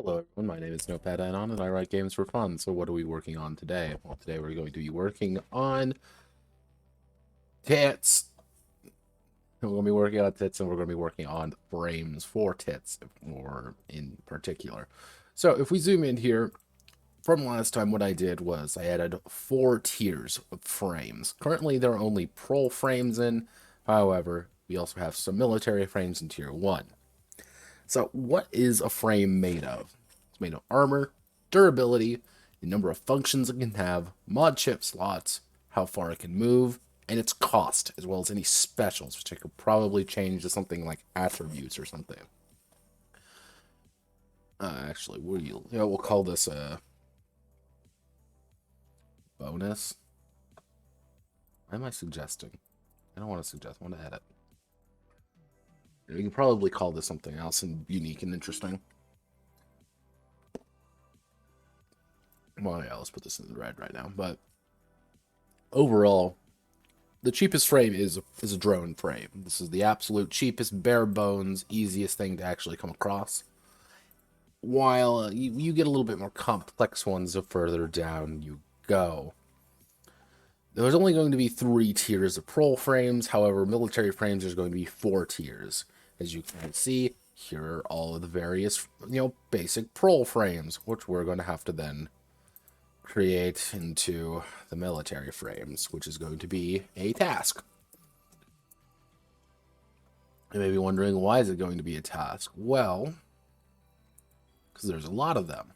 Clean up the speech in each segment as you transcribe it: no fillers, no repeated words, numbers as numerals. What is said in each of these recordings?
Hello everyone, my name is Notepad Anon and I write games for fun. So what are we working on today? Well, today we're going to be working on TITS. We're going to be working on TITS and we're going to be working on frames for TITS, more in particular. So if we zoom in here, from last time what I did was I added 4 tiers of frames. Currently there are only prol frames in, however, we also have some military frames in tier 1. So what is a frame made of? It's made of armor, durability, the number of functions it can have, mod chip slots, how far it can move, and its cost, as well as any specials, which I could probably change to something like attributes or something. Actually, we'll call this a bonus. What am I suggesting? I don't want to suggest. I want to edit. We can probably call this something else and unique and interesting. Well, yeah, let's put this in the red right now. But overall, the cheapest frame is a drone frame. This is the absolute cheapest, bare bones, easiest thing to actually come across. While you get a little bit more complex ones the further down you go. There's only going to be 3 tiers of prol frames. However, military frames, there's going to be 4 tiers. As you can see, here are all of the various, basic prol frames, which we're going to have to then create into the military frames, which is going to be a task. You may be wondering, why is it going to be a task? Well, because there's a lot of them.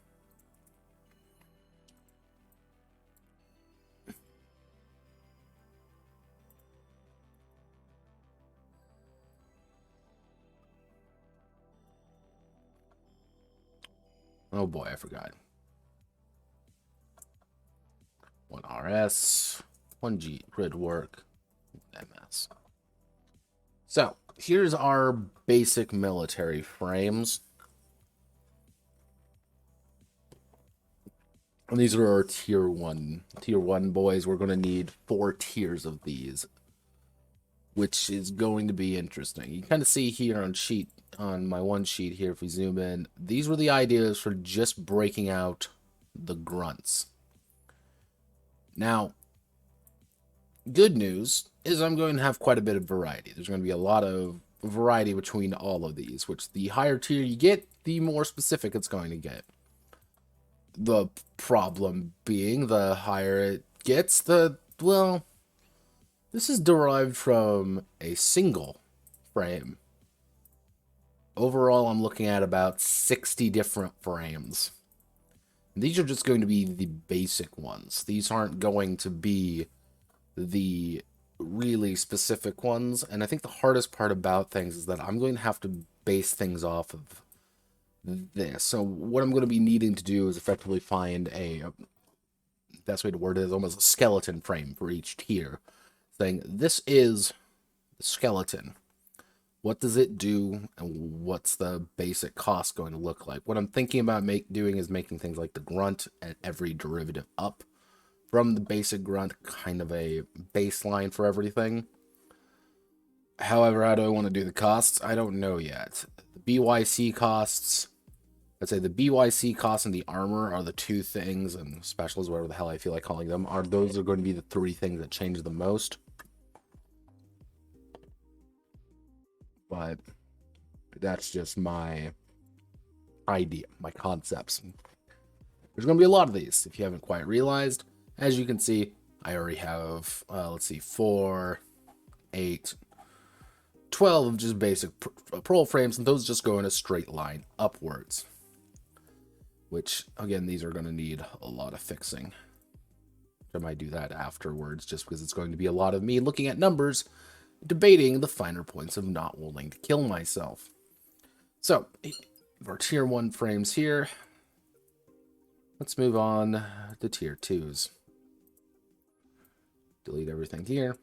Oh boy, I forgot. 1 RS, 1 G grid work, MS. So, here's our basic military frames. And these are our tier 1. Tier 1 boys, we're going to need 4 tiers of these, which is going to be interesting. You kind of see here on my one sheet here, if we zoom in, these were the ideas for just breaking out the grunts. Now, good news is I'm going to have quite a bit of variety. There's going to be a lot of variety between all of these, which the higher tier you get, the more specific it's going to get. The problem being, the higher it gets, well, this is derived from a single frame. Overall, I'm looking at about 60 different frames. These are just going to be the basic ones. These aren't going to be the really specific ones. And I think the hardest part about things is that I'm going to have to base things off of this. So what I'm going to be needing to do is effectively find best way to word it is almost a skeleton frame for each tier. Saying, this is the skeleton. What does it do, and what's the basic cost going to look like? What I'm thinking about doing is making things like the grunt at every derivative up from the basic grunt, kind of a baseline for everything. However, how do I want to do the costs? I don't know yet. The BYC costs, I'd say the BYC costs and the armor are the 2 things, and specials, whatever the hell I feel like calling them, those are going to be the 3 things that change the most. But that's just my idea, my concepts. There's going to be a lot of these, if you haven't quite realized. As you can see, I already have, 4, 8, 12 of just basic prol frames, and those just go in a straight line upwards. Which, again, these are going to need a lot of fixing. I might do that afterwards, just because it's going to be a lot of me looking at numbers, debating the finer points of not wanting to kill myself. So, our tier 1 frames here. Let's move on to tier 2s. Delete everything here.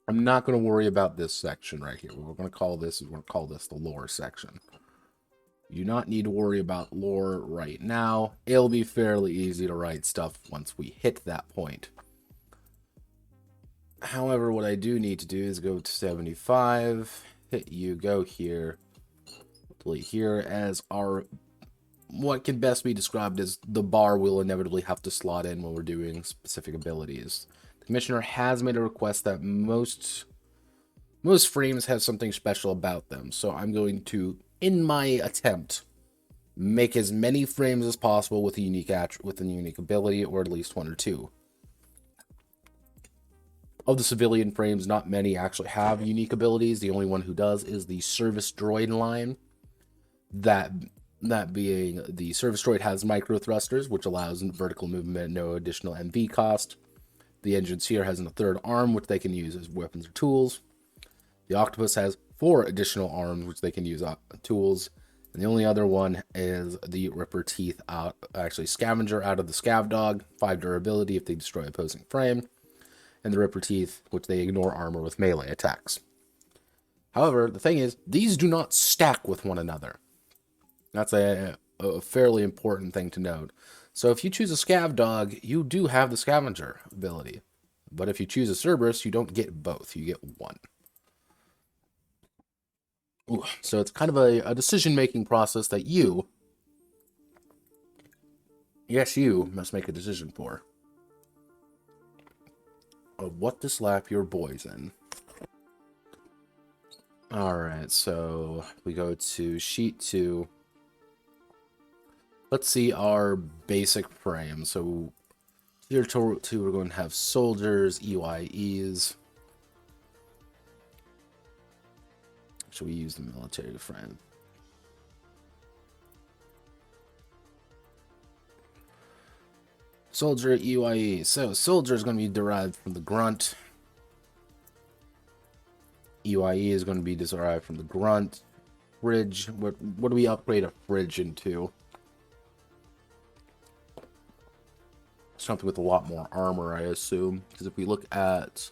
I'm not going to worry about this section right here. We're going to call this the lore section. You do not need to worry about lore right now. It'll be fairly easy to write stuff once we hit that point. However, what I do need to do is go to 75, hit you, go here, delete here as our what can best be described as the bar will inevitably have to slot in when we're doing specific abilities. The commissioner has made a request that most frames have something special about them, so I'm going to, in my attempt, make as many frames as possible with a unique ability, or at least one or two. Of the civilian frames, not many actually have unique abilities. The only one who does is the service droid line. That being, the service droid has micro thrusters, which allows vertical movement, no additional MV cost. The engineer has a third arm, which they can use as weapons or tools. The octopus has 4 additional arms, which they can use tools. And the only other one is the Ripper Teeth, Scavenger out of the Scav Dog, 5 durability if they destroy opposing frame, and the Ripper Teeth, which they ignore armor with melee attacks. However, the thing is, these do not stack with one another. That's a fairly important thing to note. So if you choose a Scav Dog, you do have the Scavenger ability. But if you choose a Cerberus, you don't get both. You get one. Ooh, so it's kind of a decision-making process that you, yes, you must make a decision for. Of what to slap your boys in. Alright, so we go to sheet 2. Let's see our basic frame. So tier 2, we're going to have soldiers, EYEs. Should we use the military frame? Soldier, EYE. So soldier is going to be derived from the grunt. EYE is going to be derived from the grunt. Fridge. What do we upgrade a fridge into? Something with a lot more armor, I assume. Because if we look at...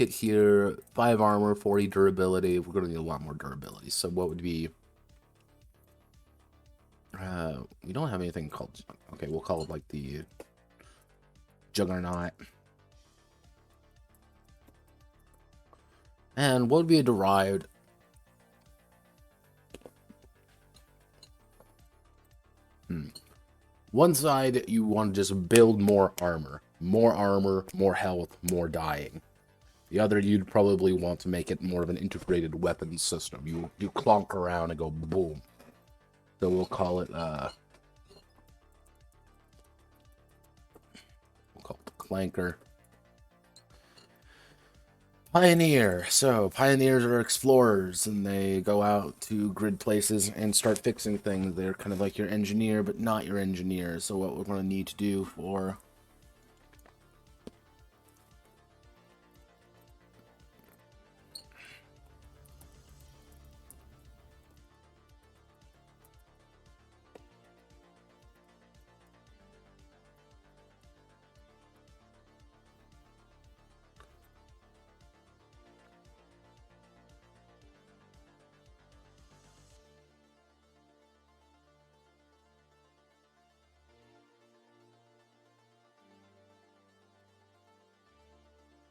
here, 5 armor, 40 durability, we're going to need a lot more durability. So what would be... we don't have anything called... Okay, we'll call it like the Juggernaut. And what would be a derived... One side, you want to just build more armor. More armor, more health, more dying. The other, you'd probably want to make it more of an integrated weapons system. You clonk around and go boom. So we'll call it, the Clanker. Pioneer. So, pioneers are explorers, and they go out to grid places and start fixing things. They're kind of like your engineer, but not your engineer. So what we're going to need to do for...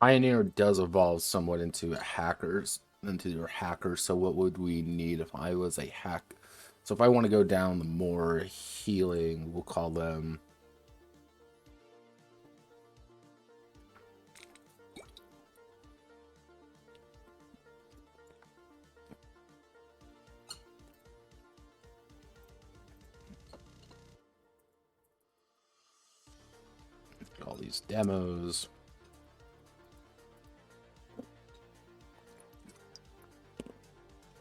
Pioneer does evolve somewhat into hackers, into your hacker. So what would we need if I was a hack? So if I want to go down the more healing, we'll call them... all these demos.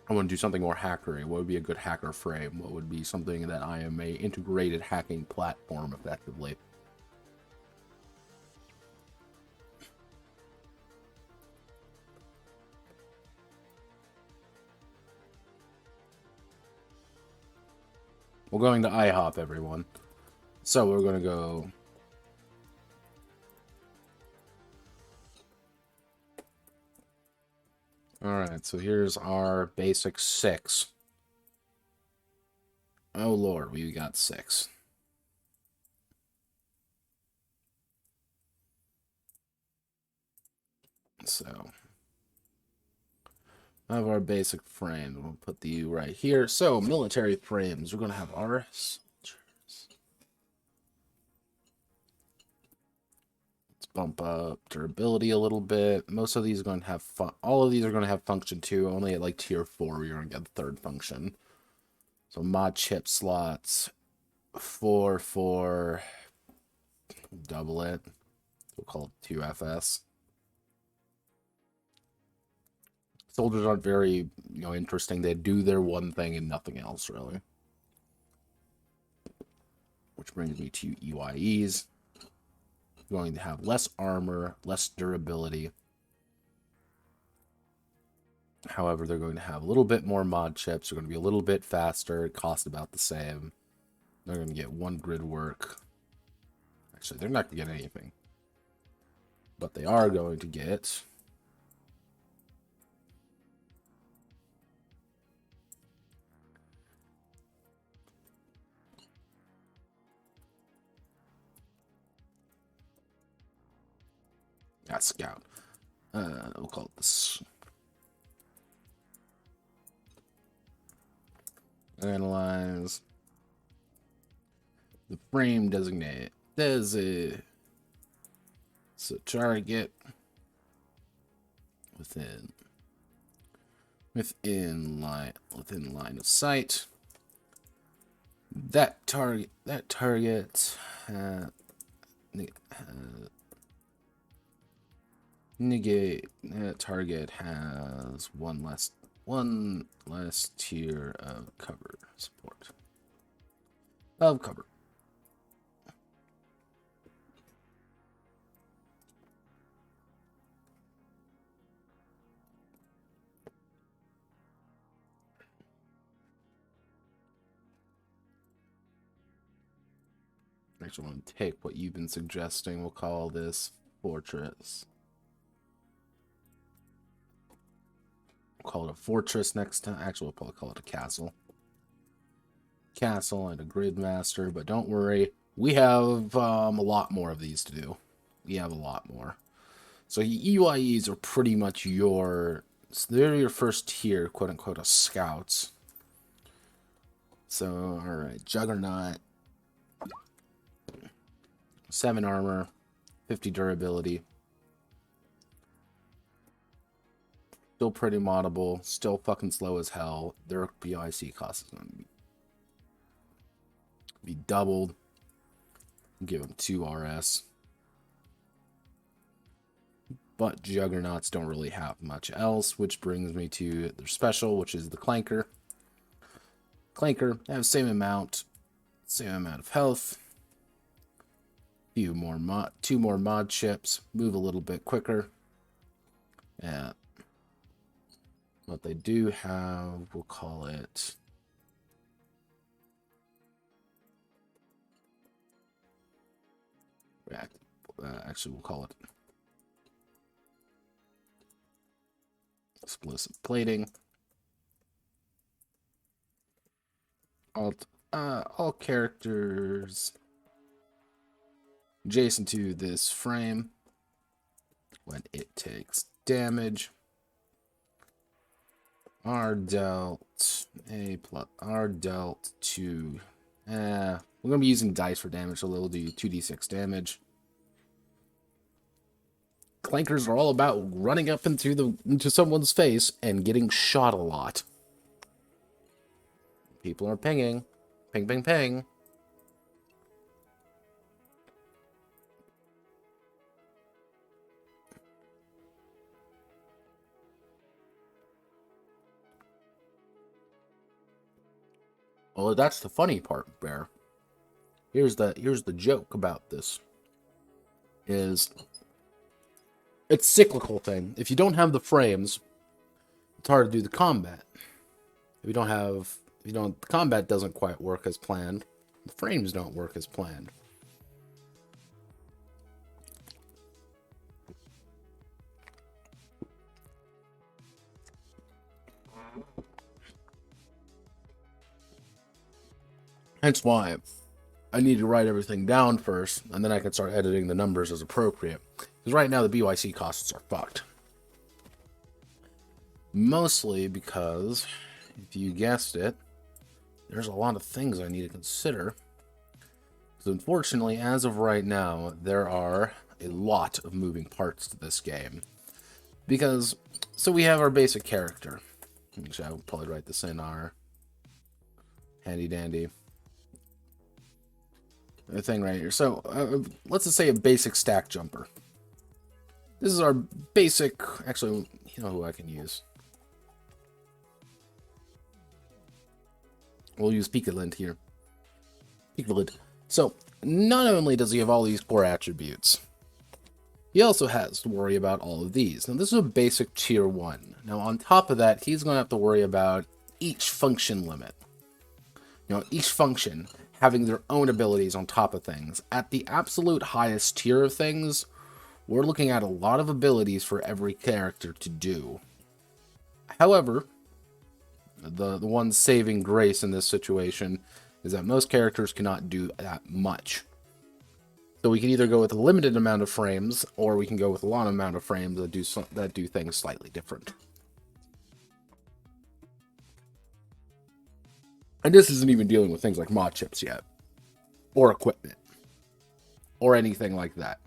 I want to do something more hackery. What would be a good hacker frame? What would be something that I am a integrated hacking platform effectively? We're going to IHOP, everyone. So we're going to go... Alright, so here's our basic 6. Oh lord, we got 6. So... of our basic frame. We'll put the U right here. So, military frames. We're going to have our soldiers. Let's bump up durability a little bit. Most of these are going to have all of these are going to have function 2. Only at like tier 4 you're going to get the third function. So, mod chip slots 4 for double it. We'll call it 2FS. Soldiers aren't very, interesting. They do their one thing and nothing else, really. Which brings me to EYEs. You're going to have less armor, less durability. However, they're going to have a little bit more mod chips. They're going to be a little bit faster. Cost about the same. They're going to get 1 grid work. Actually, they're not going to get anything. But they are going to get... Scout. We'll call it this. Analyze. The frame designate. There's a target within line of sight. That target negate that target has one less tier of cover support of cover. Actually, I want to take what you've been suggesting. We'll call this fortress. Call it a fortress next time. Actually, we'll probably call it a castle. Castle and a grid master, but don't worry, we have a lot more of these to do. We have a lot more. So EYEs are pretty much they're your first tier, quote unquote, of scouts. So, alright, Juggernaut. 7 armor, 50 durability. Still pretty moddable, still fucking slow as hell. Their BIC cost is going to be doubled. Give them 2 RS. But Juggernauts don't really have much else, which brings me to their special, which is the Clanker. Clanker, they have the same amount of health. Two more mod chips, move a little bit quicker. Yeah. What they do have, we'll call it actually we'll call it explosive plating. All characters adjacent to this frame when it takes damage are dealt to we're gonna be using dice for damage, so they'll do 2d6 damage. Clankers are all about running up into someone's face and getting shot a lot. People are pinging. Ping, ping, ping. Well, that's the funny part, Bear. Here's the joke about this. Is it's cyclical thing. If you don't have the frames, it's hard to do the combat. The combat doesn't quite work as planned. The frames don't work as planned. Hence why I need to write everything down first, and then I can start editing the numbers as appropriate. Because right now the BYC costs are fucked. Mostly because, if you guessed it, there's a lot of things I need to consider. So unfortunately, as of right now, there are a lot of moving parts to this game. Because, so we have our basic character. Actually, I would probably write this in our handy dandy thing right here. So, let's just say a basic stack jumper. This is our basic, actually, you know who I can use. We'll use Picalint here. Picalint. So, not only does he have all these core attributes, he also has to worry about all of these. Now, this is a basic tier 1. Now, on top of that, he's going to have to worry about each function limit. You know, each function having their own abilities on top of things. At the absolute highest tier of things, we're looking at a lot of abilities for every character to do. However, the one saving grace in this situation is that most characters cannot do that much. So we can either go with a limited amount of frames, or we can go with a lot amount of frames that do things slightly different. And this isn't even dealing with things like mod chips yet, or equipment, or anything like that.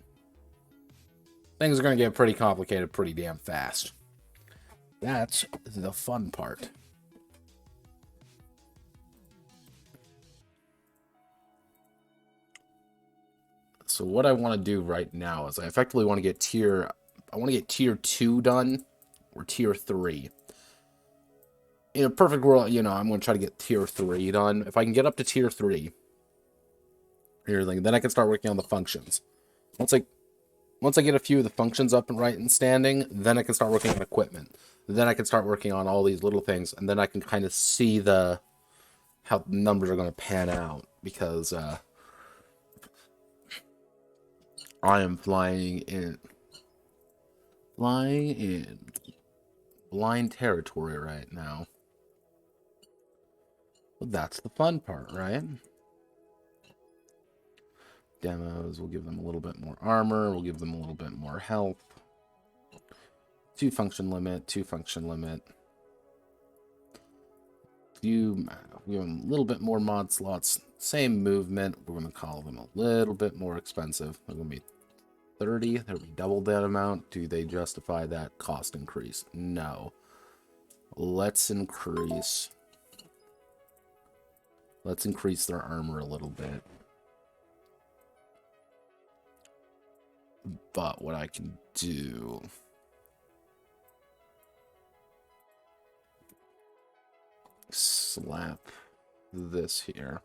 Things are going to get pretty complicated pretty damn fast. That's the fun part. So what I want to do right now is I effectively want to get tier 2 done, or tier 3. In a perfect world, you know, I'm going to try to get tier 3 done. If I can get up to tier 3, then I can start working on the functions. Once I get a few of the functions up and right and standing, then I can start working on equipment. Then I can start working on all these little things, and then I can kind of see how the numbers are going to pan out, because I am flying in blind territory right now. Well, that's the fun part, right? Demos, we'll give them a little bit more armor, we'll give them a little bit more health. 2 function limit, 2 function limit. Give them a little bit more mod slots, same movement. We're going to call them a little bit more expensive. They're going to be 30. They'll be double that amount. Do they justify that cost increase? No. Let's increase their armor a little bit. But what I can do, slap this here.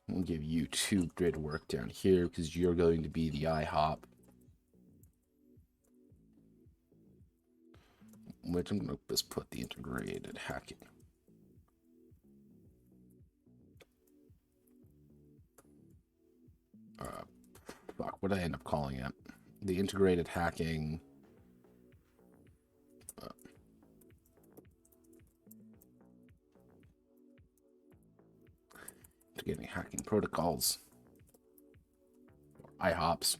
We'll give you 2 grid work down here, because you're going to be the IHOP. Which I'm going to just put the integrated hacking. Fuck, what did I end up calling it? The integrated hacking. Integrating hacking protocols. Or IHOPs.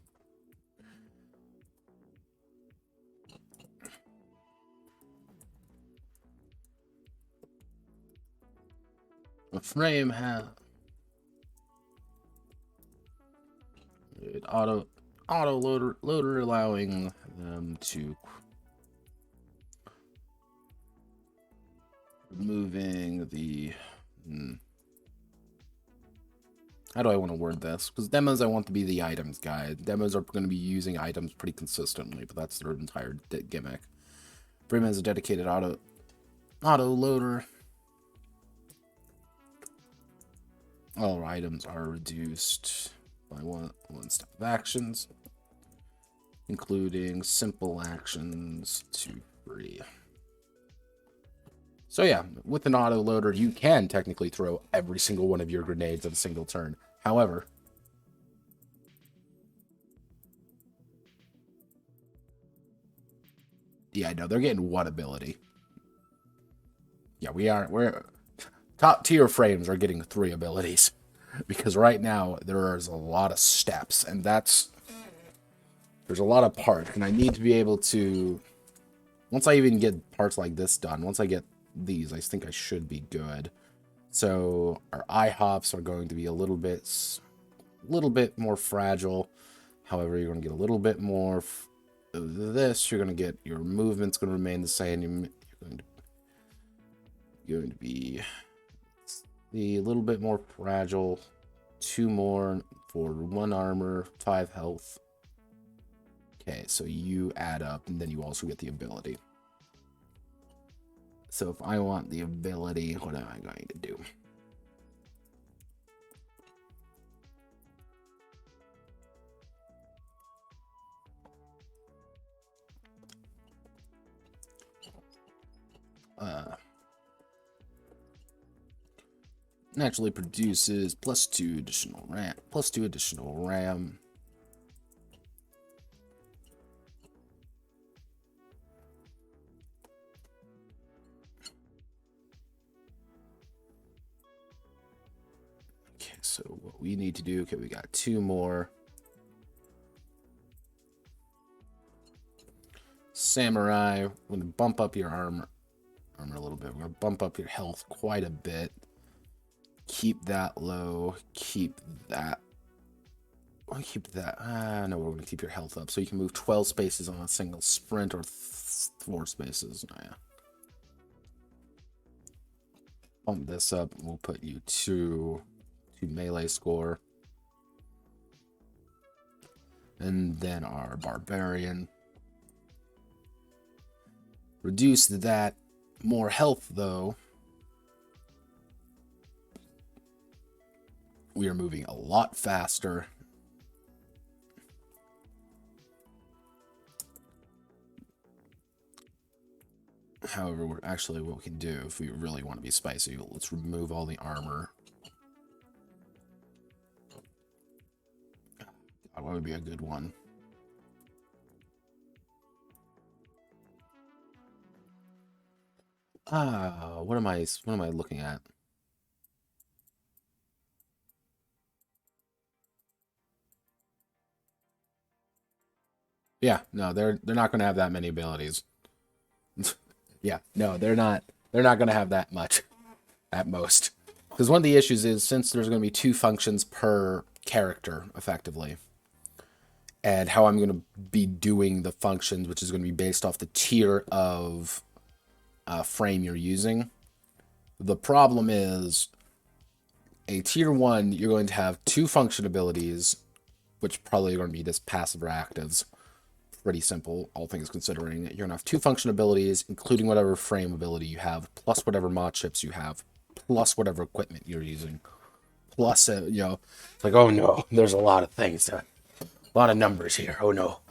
The frame has auto loader allowing them to moving the how do I want to word this? Because demos, I want to be the items guide. Demos are going to be using items pretty consistently, but that's their entire gimmick. Frame has a dedicated auto loader. All items are reduced by one step of actions, including simple actions to free. So yeah, with an auto loader, you can technically throw every single one of your grenades in a single turn. However, yeah, no, they're getting one ability. Yeah, we're top tier frames are getting 3 abilities, because right now there is a lot of steps, and that's There's a lot of parts, and I need to be able to... Once I even get parts like this done, once I get these, I think I should be good. So our IHOPs are going to be a little bit more fragile. However, you're going to get a little bit more of this. You're going to get your movement's going to remain the same. You're going to be a little bit more fragile. 2 more for 1 armor, 5 health. Okay, so you add up, and then you also get the ability. So if I want the ability, what am I going to do? Naturally produces +2 additional RAM. +2 additional RAM. Okay, so what we need to do, okay, we got 2 more. Samurai, we're going to bump up your armor a little bit. We're going to bump up your health quite a bit. Keep that low. Keep that. No, we're going to keep your health up. So you can move 12 spaces on a single sprint or 4 spaces. Oh, yeah. Bump this up. We'll put you to melee score. And then our barbarian. Reduce that. More health, though. We are moving a lot faster. However, what we can do, if we really want to be spicy, let's remove all the armor. God, what would be a good one? What am I looking at? Yeah, no, they're not going to have that many abilities. Yeah, no, they're not going to have that much at most. Because one of the issues is, since there's going to be 2 functions per character, effectively, and how I'm going to be doing the functions, which is going to be based off the tier of frame you're using. The problem is, a tier 1, you're going to have 2 function abilities, which probably are going to be just passive or actives. Pretty simple, all things considering. You're going to have 2 function abilities, including whatever frame ability you have, plus whatever mod chips you have, plus whatever equipment you're using. Plus, it's like, oh no, there's a lot of things, a lot of numbers here, oh no.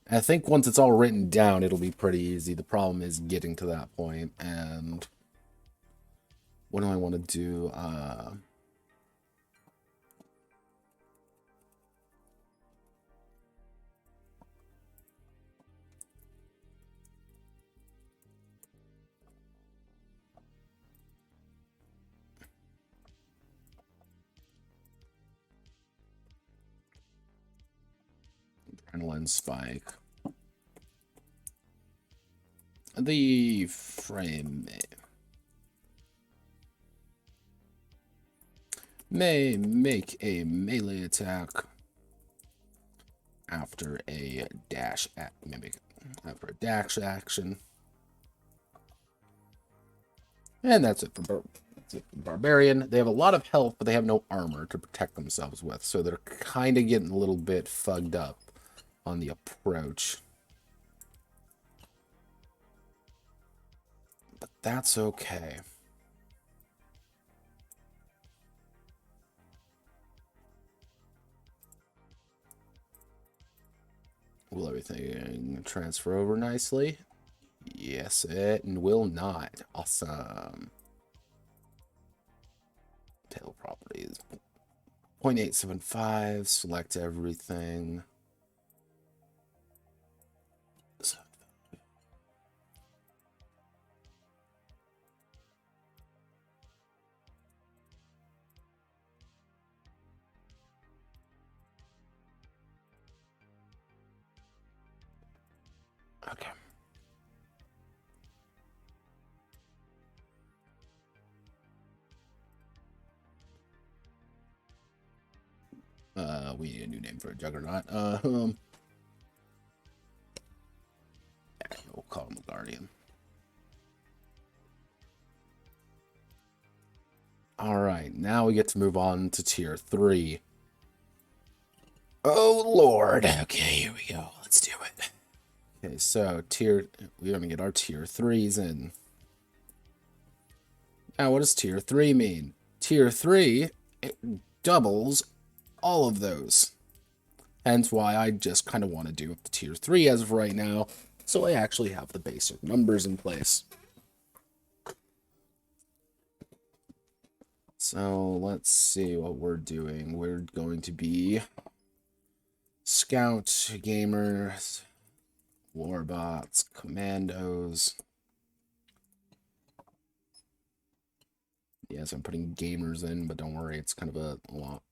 I think once it's all written down, it'll be pretty easy. The problem is getting to that point, and what do I want to do? Adrenaline spike. The frame may make a melee attack after a dash action. And that's it for Barbarian. They have a lot of health, but they have no armor to protect themselves with, so they're kind of getting a little bit fucked up on the approach. But that's okay. Will everything transfer over nicely? Yes, it will not. Awesome. Tail properties. 0.875. Select everything. We need a new name for a juggernaut. Yeah, we'll call him a guardian. Alright, now we get to move on to tier 3. Oh, Lord. Okay, here we go. Let's do it. Okay, so we're going to get our tier 3s in. Now, what does tier 3 mean? Tier 3, it doubles all of those. Hence why I just kind of want to do the tier 3 as of right now, so I actually have the basic numbers in place. So let's see what we're doing. We're going to be Scout, Gamers, Warbots, Commandos. Yes, I'm putting Gamers in, but don't worry, it's kind of a lot.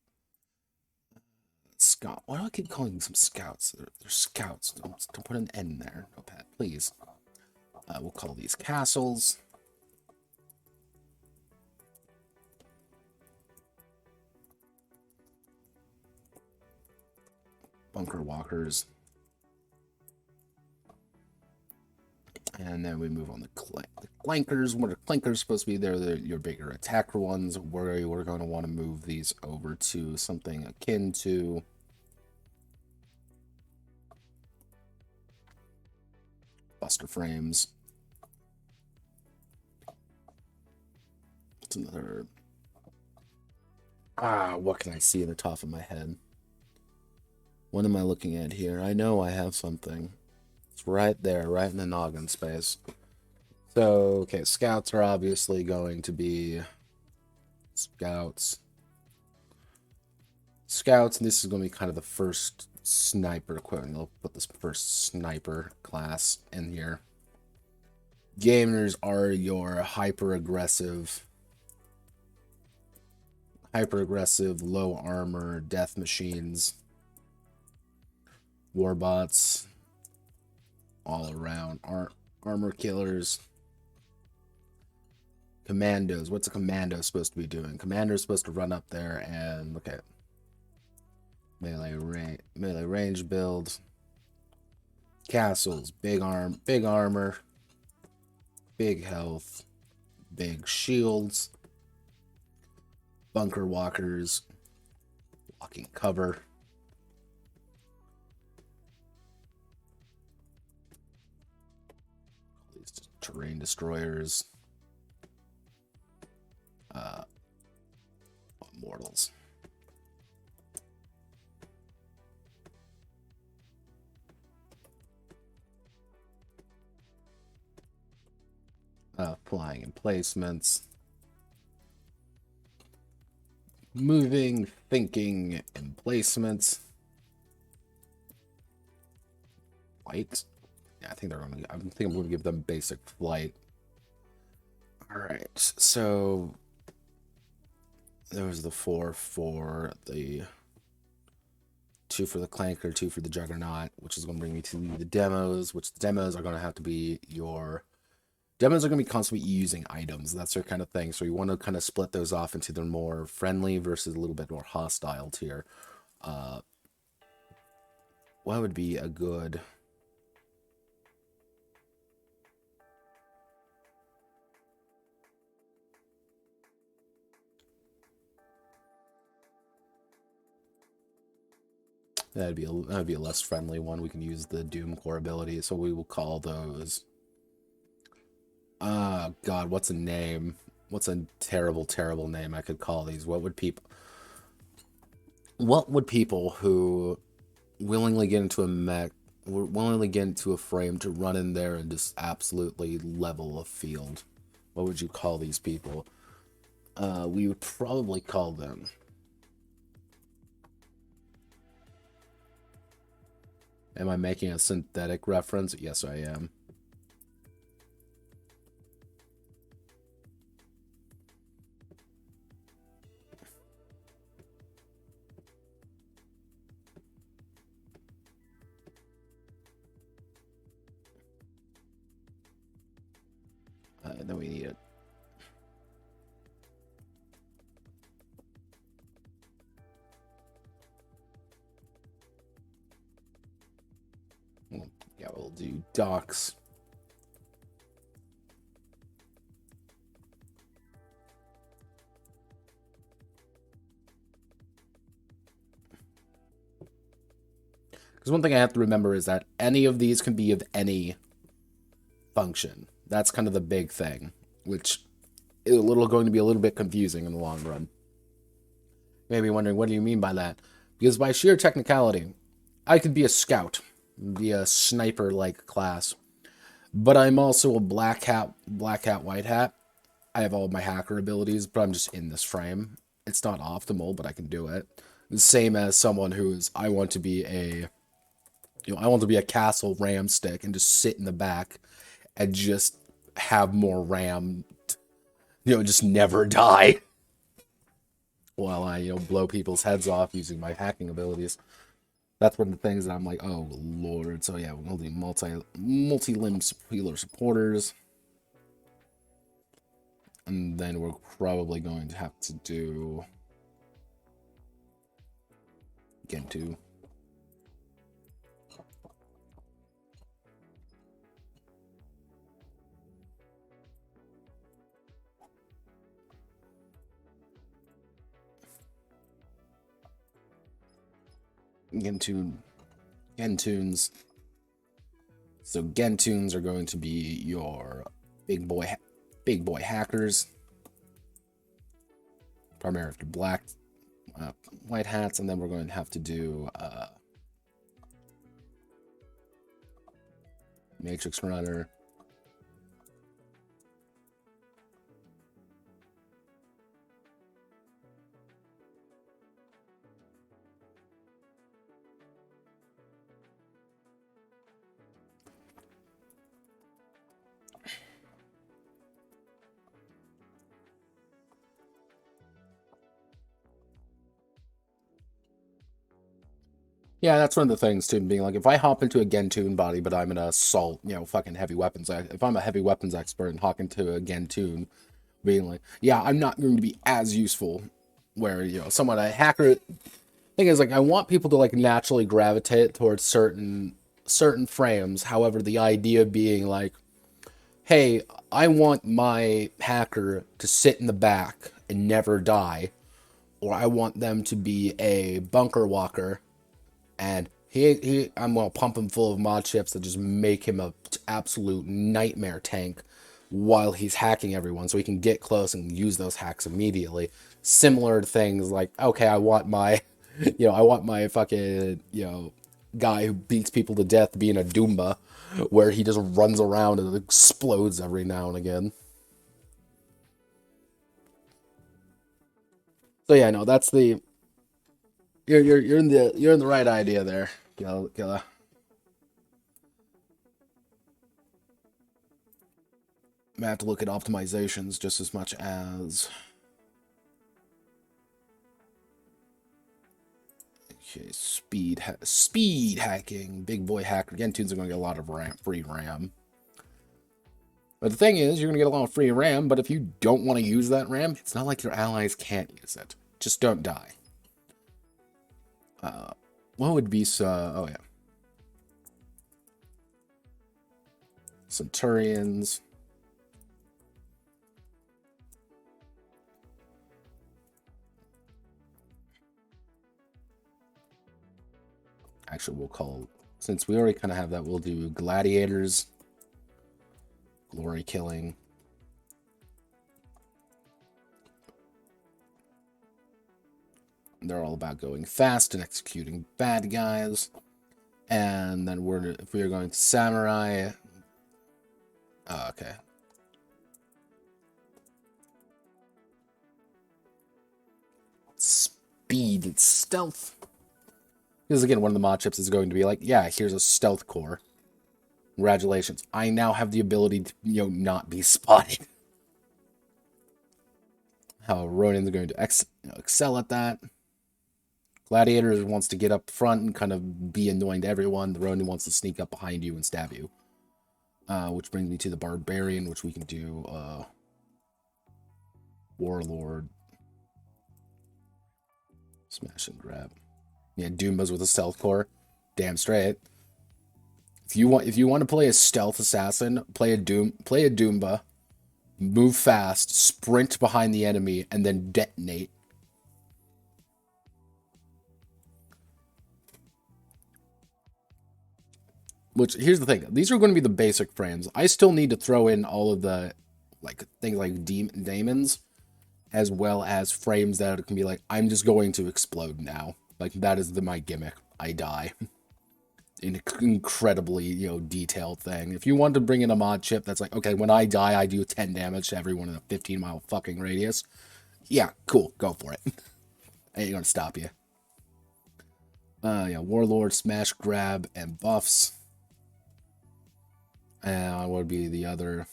Scout. Why do I keep calling them Scouts? They're Scouts. Don't put an N there, Notepad, please. We'll call these Castles. Bunker Walkers. And then we move on to Clankers. What are Clankers supposed to be? They're your bigger attacker ones. We're going to want to move these over to something akin to Buster Frames. It's another... what can I see in the top of my head? What am I looking at here? I know I have something. It's right there, right in the noggin space. So, okay, Scouts are obviously going to be Scouts. Scouts, and this is going to be kind of the first sniper equipment. I'll put this first sniper class in here. Gamers are your hyper-aggressive, low armor death machines. Warbots, all around armor killers. Commandos. What's a commando supposed to be doing? Commando is supposed to run up there and look at melee range build. Castles, big armor, big health, big shields. Bunker walkers, walking cover. These terrain destroyers. Mortals. Flying emplacements. Moving, thinking emplacements. Flight. Yeah, I think they're gonna. I think I'm gonna give them basic flight. All right, so there was the 4 for the 2 for the Clanker, 2 for the Juggernaut, which is going to bring me to the demos, which the demos are going to have to be your... Demos are going to be constantly using items. That's their kind of thing. So you want to kind of split those off into the more friendly versus a little bit more hostile tier. What would be a good... That'd be a less friendly one. We can use the Doom Core ability, so we will call those... God, what's a name? What's a terrible, terrible name I could call these? What would people who willingly get into a mech, willingly get into a frame to run in there and just absolutely level a field? What would you call these people? We would probably call them... Am I making a synthetic reference? Yes, I am. Then we need it. we'll do docks. Because one thing I have to remember is that any of these can be of any function. That's kind of the big thing, which is going to be a little bit confusing in the long run. You may be wondering, what do you mean by that? Because by sheer technicality, I could be a scout, be a sniper-like class, but I'm also a black hat, white hat. I have all of my hacker abilities, but I'm just in this frame. It's not optimal, but I can do it. The same as someone who's, I want to be a castle ram stick and just sit in the back and just have more ram, just never die while I, blow people's heads off using my hacking abilities. That's one of the things that I'm like, oh lord. So yeah, we'll do multi-limb healer supporters. And then we're probably going to have to do Gentoo. Gentoons. So Gentoons are going to be your big boy hackers, primarily black, white hats, and then we're going to have to do Matrix Runner. Yeah, that's one of the things too, being like, if I hop into a Gentoon body, but I'm an assault, fucking heavy weapons, if I'm a heavy weapons expert and hop into a Gentoon, being like, yeah, I'm not going to be as useful, where, someone, a hacker, thing is, like, I want people to, like, naturally gravitate towards certain frames, however, the idea being, like, hey, I want my hacker to sit in the back and never die, or I want them to be a bunker walker, and I'm gonna pump him full of mod chips that just make him a absolute nightmare tank while he's hacking everyone, so he can get close and use those hacks immediately. Similar to things like, okay, I want my, I want my fucking, guy who beats people to death being a Doomba, where he just runs around and explodes every now and again. So yeah, no, that's the. You're in the right idea there, Killa. I have to look at optimizations just as much as. Okay, speed hacking, big boy hacker. Gentoons are going to get a lot of free RAM. But the thing is, you're going to get a lot of free RAM, but if you don't want to use that RAM, it's not like your allies can't use it. Just don't die. What would be oh yeah. Centurions. Actually, we'll call, since we already kind of have that, we'll do gladiators, glory killing. They're all about going fast and executing bad guys. And then if we are going to samurai. Oh, okay. Speed and stealth. Because again, one of the mod chips is going to be like, yeah, here's a stealth core. Congratulations. I now have the ability to, not be spotted. How Ronin's going to excel at that. Gladiator wants to get up front and kind of be annoying to everyone. The Ronin wants to sneak up behind you and stab you. Which brings me to the Barbarian, which we can do Warlord. Smash and grab. Yeah, Doombas with a stealth core. Damn straight. If you want to play a stealth assassin, play a Doomba, move fast, sprint behind the enemy, and then detonate. Which, here's the thing, these are going to be the basic frames. I still need to throw in all of the things like daemons, as well as frames that can be like, I'm just going to explode now. Like, that is my gimmick. I die. An incredibly, detailed thing. If you want to bring in a mod chip that's like, okay, when I die, I do 10 damage to everyone in a 15-mile fucking radius. Yeah, cool. Go for it. I ain't gonna stop you. Yeah, Warlord, Smash, Grab, and buffs. And what would be the other?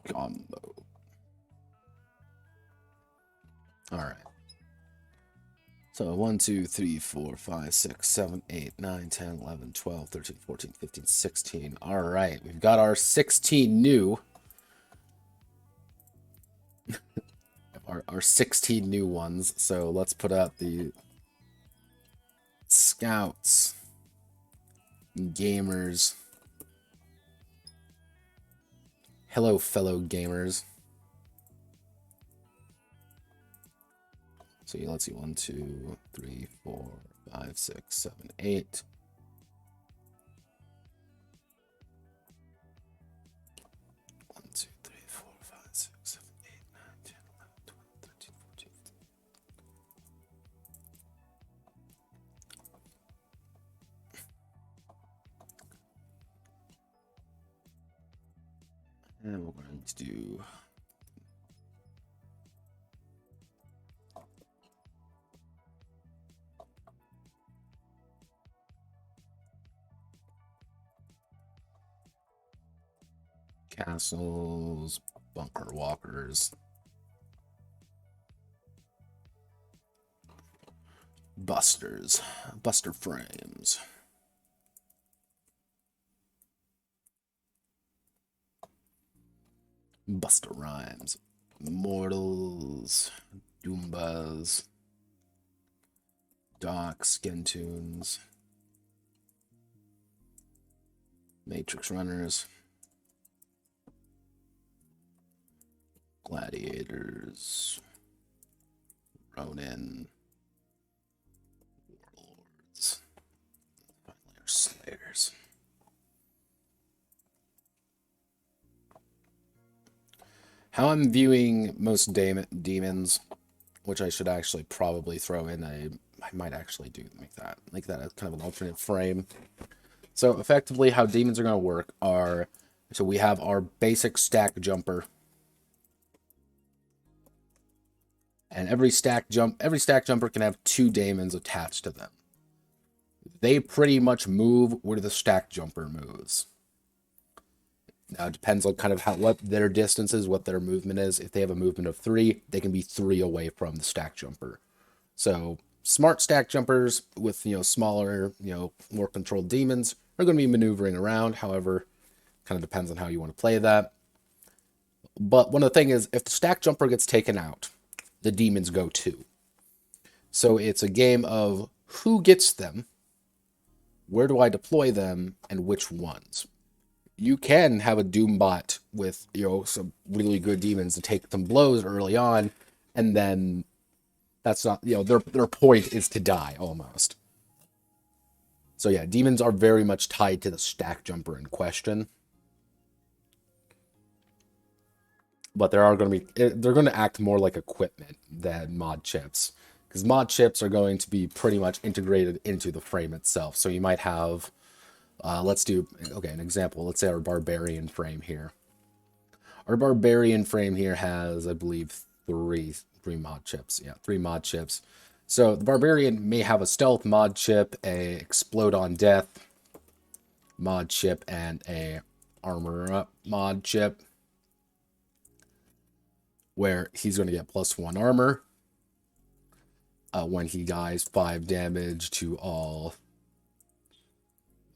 Combo. All right. So 1, 2, 3, 4, 5, 6, 7, 8, 9, 10, 11, 12, 13, 14, 15, 16. All right. We've got our 16 new. our 16 new ones. So let's put out the scouts, gamers. Hello, fellow gamers. So let's see, 1, 2, 3, 4, 5, 6, 7, 8. And we're going to do castles, bunker walkers, busters, buster frames. Buster Rhymes, Mortals, Doombas, Doc, Skintoons, Matrix Runners, Gladiators, Ronin, Warlords, finally our Slayers. How I'm viewing most demons, which I should actually probably throw in I might actually make that a kind of an alternate frame. So effectively how demons are going to work are, so we have our basic stack jumper. And every stack jumper can have 2 daemons attached to them. They pretty much move where the stack jumper moves. Now, it depends on kind of what their distance is, what their movement is. If they have a movement of 3, they can be 3 away from the stack jumper. So, smart stack jumpers with, smaller, more controlled demons are going to be maneuvering around. However, kind of depends on how you want to play that. But one of the things is, if the stack jumper gets taken out, the demons go too. So, it's a game of who gets them, where do I deploy them, and which ones. You can have a Doombot with, some really good demons to take some blows early on, and then that's not, their point is to die, almost. So yeah, demons are very much tied to the stack jumper in question. But they're going to act more like equipment than mod chips. Because mod chips are going to be pretty much integrated into the frame itself. So you might have... let's do, an example. Let's say our barbarian frame here. Our barbarian frame here has, I believe, three mod chips. Yeah, 3 mod chips. So the barbarian may have a stealth mod chip, a explode on death mod chip, and a armor up mod chip, where he's going to get +1 armor. when he dies, 5 damage to all.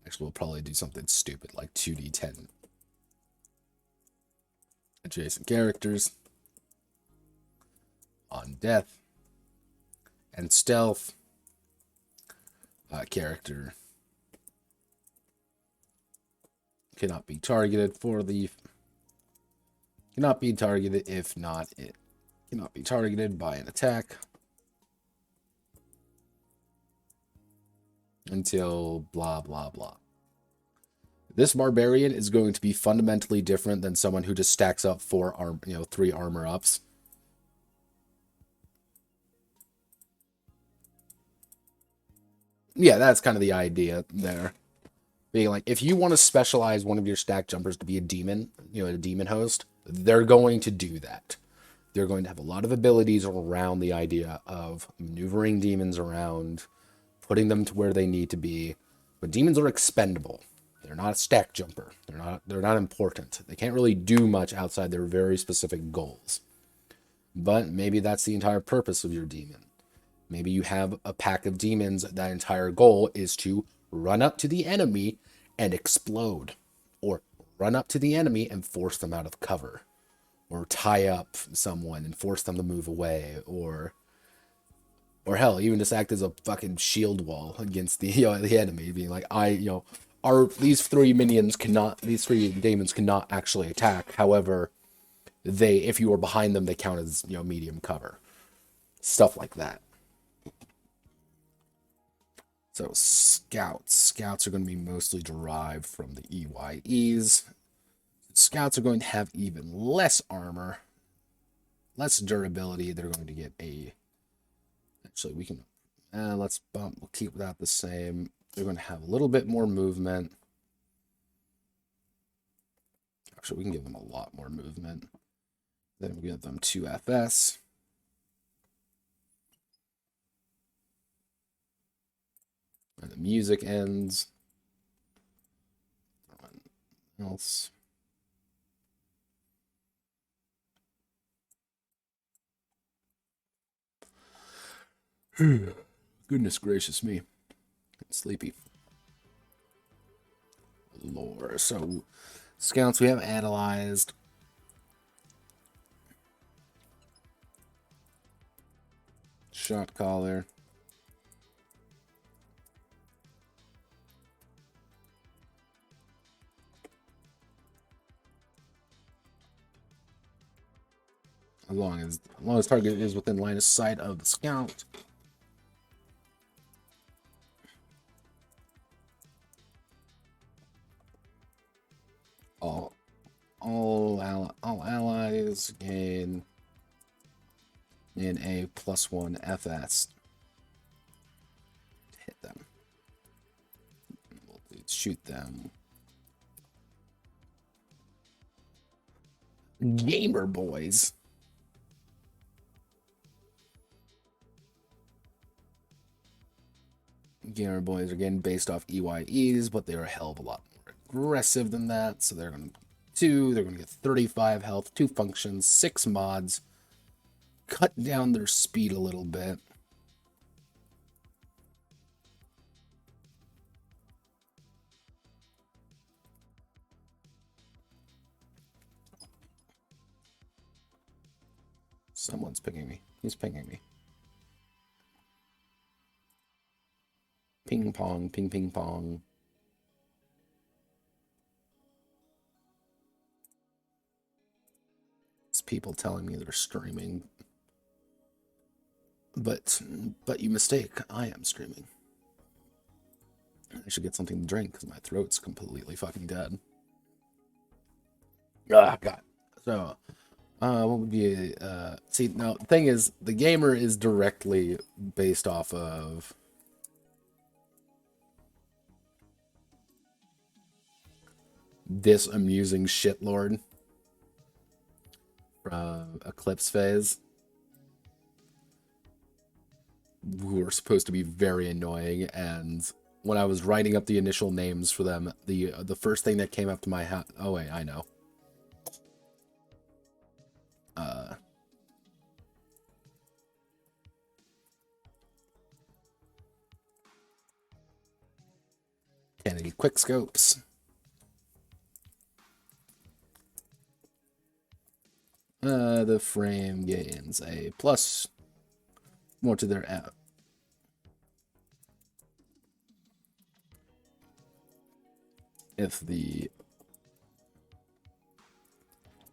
Actually, we'll probably do something stupid like 2d10 adjacent characters on death. And stealth character cannot be targeted for the cannot be targeted if not it cannot be targeted by an attack until blah blah blah. This barbarian is going to be fundamentally different than someone who just stacks up 3 armor ups. Yeah, that's kind of the idea there. Being like, if you want to specialize one of your stack jumpers to be a demon, a demon host, they're going to do that. They're going to have a lot of abilities around the idea of maneuvering demons around, putting them to where they need to be. But demons are expendable. They're not a stack jumper. They're not important. They can't really do much outside their very specific goals. But maybe that's the entire purpose of your demon. Maybe you have a pack of demons that entire goal is to run up to the enemy and explode, or run up to the enemy and force them out of cover, or tie up someone and force them to move away, or hell, even just act as a fucking shield wall against the enemy, being like, these 3 demons cannot actually attack. However, if you are behind them, they count as medium cover, stuff like that. So scouts are going to be mostly derived from the EYEs. Scouts are going to have even less armor, less durability. They're going to get actually we can, we'll keep that the same. They're going to have a little bit more movement. Actually, we can give them a lot more movement. Then we'll give them 2 FS. And the music ends. What else? Goodness gracious me. I'm sleepy. Lore. So, scouts we have analyzed. Shot caller. As long as target is within line of sight of the scout. All allies gain in a +1 FS. Hit them. We'll shoot them. Gamer boys. Gamer boys are again based off EYEs, but they're a hell of a lot more aggressive than that. So they're going to get 35 health, 2 functions, 6 mods, cut down their speed a little bit. Someone's pinging me. He's pinging me. Ping pong, ping ping pong. It's people telling me they're streaming. But you mistake. I am streaming. I should get something to drink because my throat's completely fucking dead. Ah, God. So, what would be see, now the thing is, the gamer is directly based off of this amusing shitlord from Eclipse Phase, who are supposed to be very annoying. And when I was writing up the initial names for them, the first thing that came up to my head, oh wait, I know. 1080 quick scopes. The frame gains a plus more to their app. If the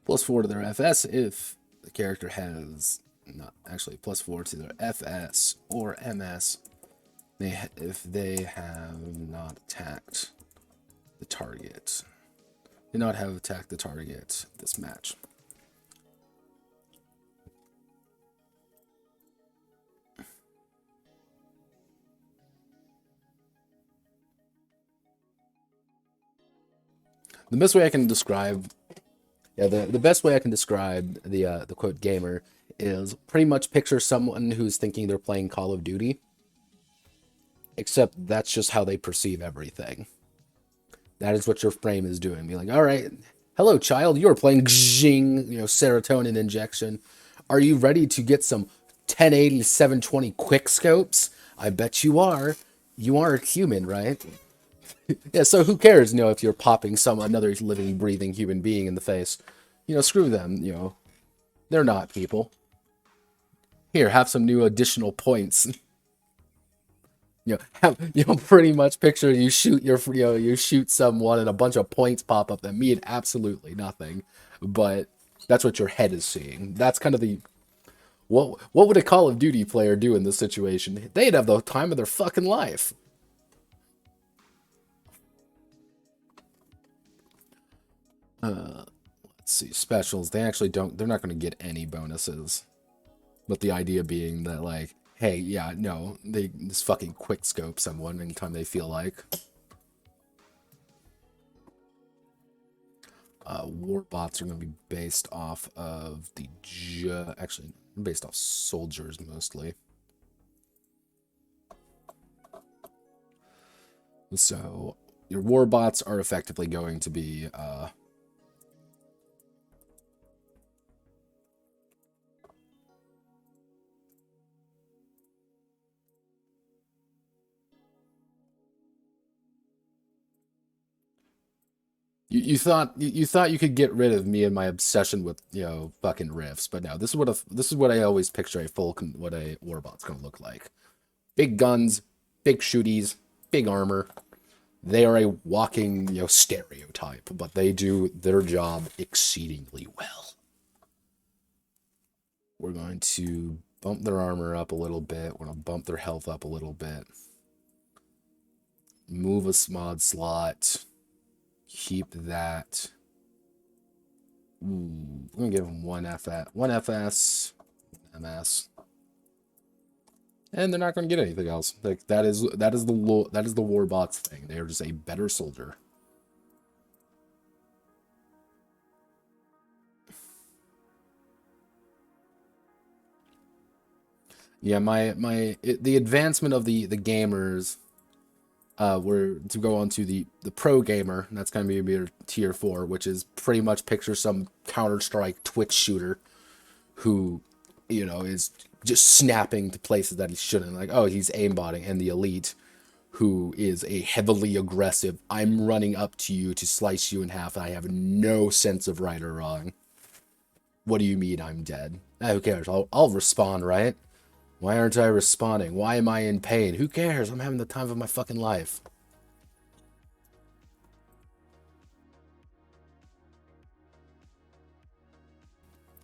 +4 to their FS if the character has not actually +4 to their FS or MS if they have not attacked the target. Did not have attacked the target this match. The best way I can describe, the best way I can describe the quote gamer is pretty much picture someone who's thinking they're playing Call of Duty, except that's just how they perceive everything. That is what your frame is doing. Be like, all right, hello, child, you are playing Xing, serotonin injection. Are you ready to get some 1080 720 quick scopes? I bet you are. You are a human, right? Yeah, so who cares, if you're popping another living, breathing human being in the face? Screw them, They're not people. Here, have some new additional points. Pretty much picture you shoot someone and a bunch of points pop up that mean absolutely nothing, but that's what your head is seeing. That's kind of the what would a Call of Duty player do in this situation? They'd have the time of their fucking life. Let's see, specials. They're not going to get any bonuses, but the idea being that, like, hey, yeah, no, they just fucking quick scope someone anytime they feel like. War bots are going to be based off of actually based off soldiers mostly. So your war bots are effectively going to be You thought you could get rid of me and my obsession with fucking riffs, but no, this is what I always picture what a warbot's gonna look like. Big guns, big shooties, big armor. They are a walking stereotype, but they do their job exceedingly well. We're going to bump their armor up a little bit. We're gonna bump their health up a little bit. Move a mod slot. Keep that. I'm gonna give them one FS, MS, and they're not gonna get anything else. Like that is the warbots thing. They are just a better soldier. Yeah, the advancement of the gamers. We're to go on to the pro gamer, and that's going to be your tier 4, which is pretty much picture some Counter-Strike Twitch shooter who, is just snapping to places that he shouldn't. Like, oh, he's aimbotting, and the elite, who is a heavily aggressive, I'm running up to you to slice you in half, and I have no sense of right or wrong. What do you mean I'm dead? Who cares? I'll respond, right? Why aren't I responding? Why am I in pain? Who cares? I'm having the time of my fucking life.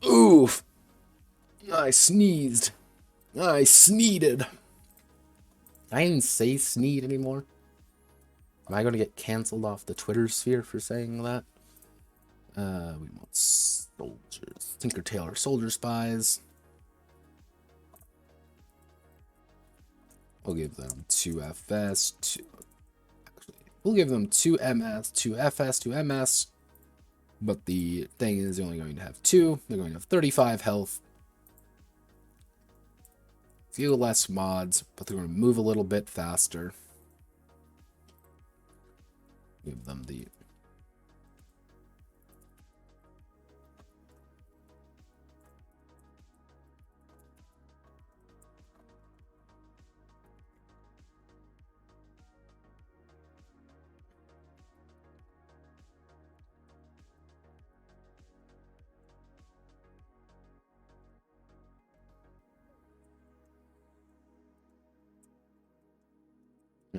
Oof. I sneezed. I sneeded. I didn't say sneed anymore. Am I going to get canceled off the Twitter sphere for saying that? We want soldiers. Tinker Tailor soldier spies. We'll give them 2 FS, we'll give them 2 MS, 2 FS, 2 MS. But the thing is, they're only going to have 2. They're going to have 35 health. Few less mods, but they're going to move a little bit faster. Give them the...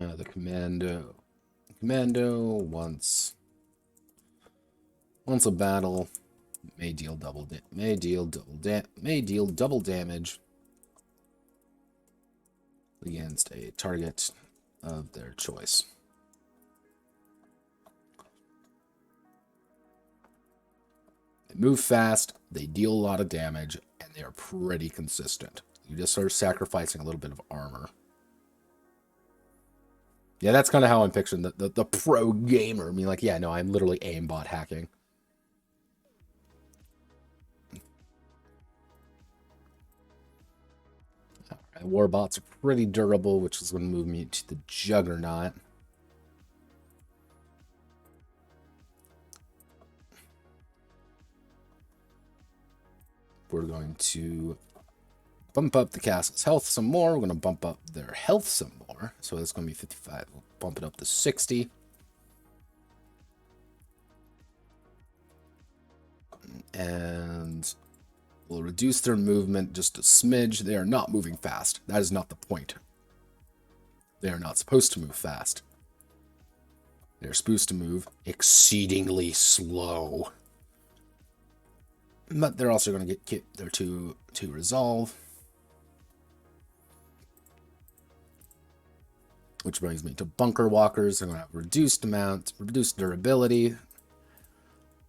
The commando. Commando once a battle may deal double damage against a target of their choice. They move fast, they deal a lot of damage, and they are pretty consistent. You just start sacrificing a little bit of armor. Yeah, that's kind of how I'm picturing the pro gamer. I mean, like, yeah, no, I'm literally aimbot hacking. Warbots are pretty durable, which is going to move me to the Juggernaut. We're going to bump up the castle's health some more. We're going to bump up their health some more. So that's going to be 55. We'll bump it up to 60. And we'll reduce their movement just a smidge. They are not moving fast. That is not the point. They are not supposed to move fast. They're supposed to move exceedingly slow. But they're also going to get their to resolve. Which brings me to bunker walkers. They're going to have reduced durability.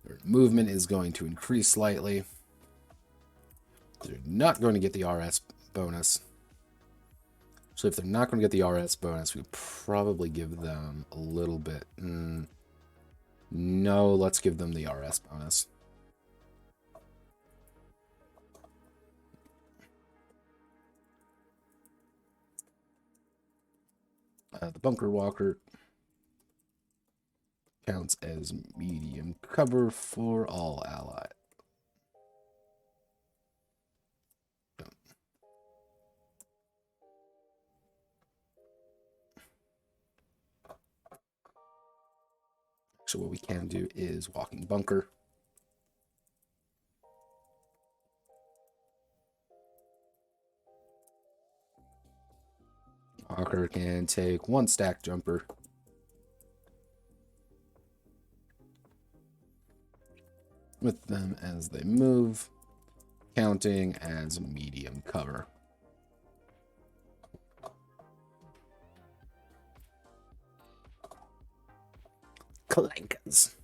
Their movement is going to increase slightly. They're not going to get the RS bonus. So if they're not going to get the RS bonus, we probably give them a little bit. No, let's give them the RS bonus. The bunker walker counts as medium cover for all allies. So what we can do is walking bunker. Walker can take one stack jumper. With them as they move, counting as medium cover. Clankers.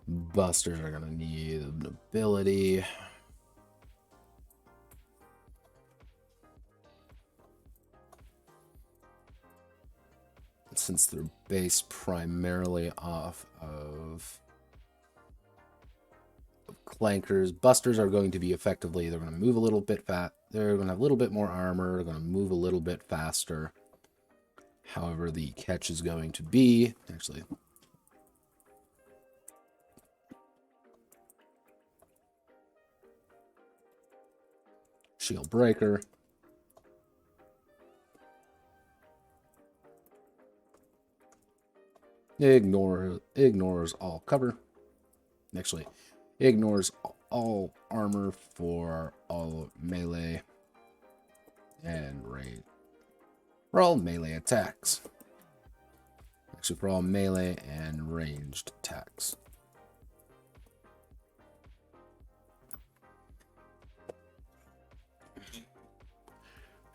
Busters are going to need an ability. Since they're based primarily off of clankers, busters are going to be effectively, they're going to move a little bit they're going to have a little bit more armor, they're going to move a little bit faster. However, the catch is going to be, actually, shield breaker. Ignores all cover. Actually, ignores all armor for all melee and range. For all melee attacks. Actually, for all melee and ranged attacks.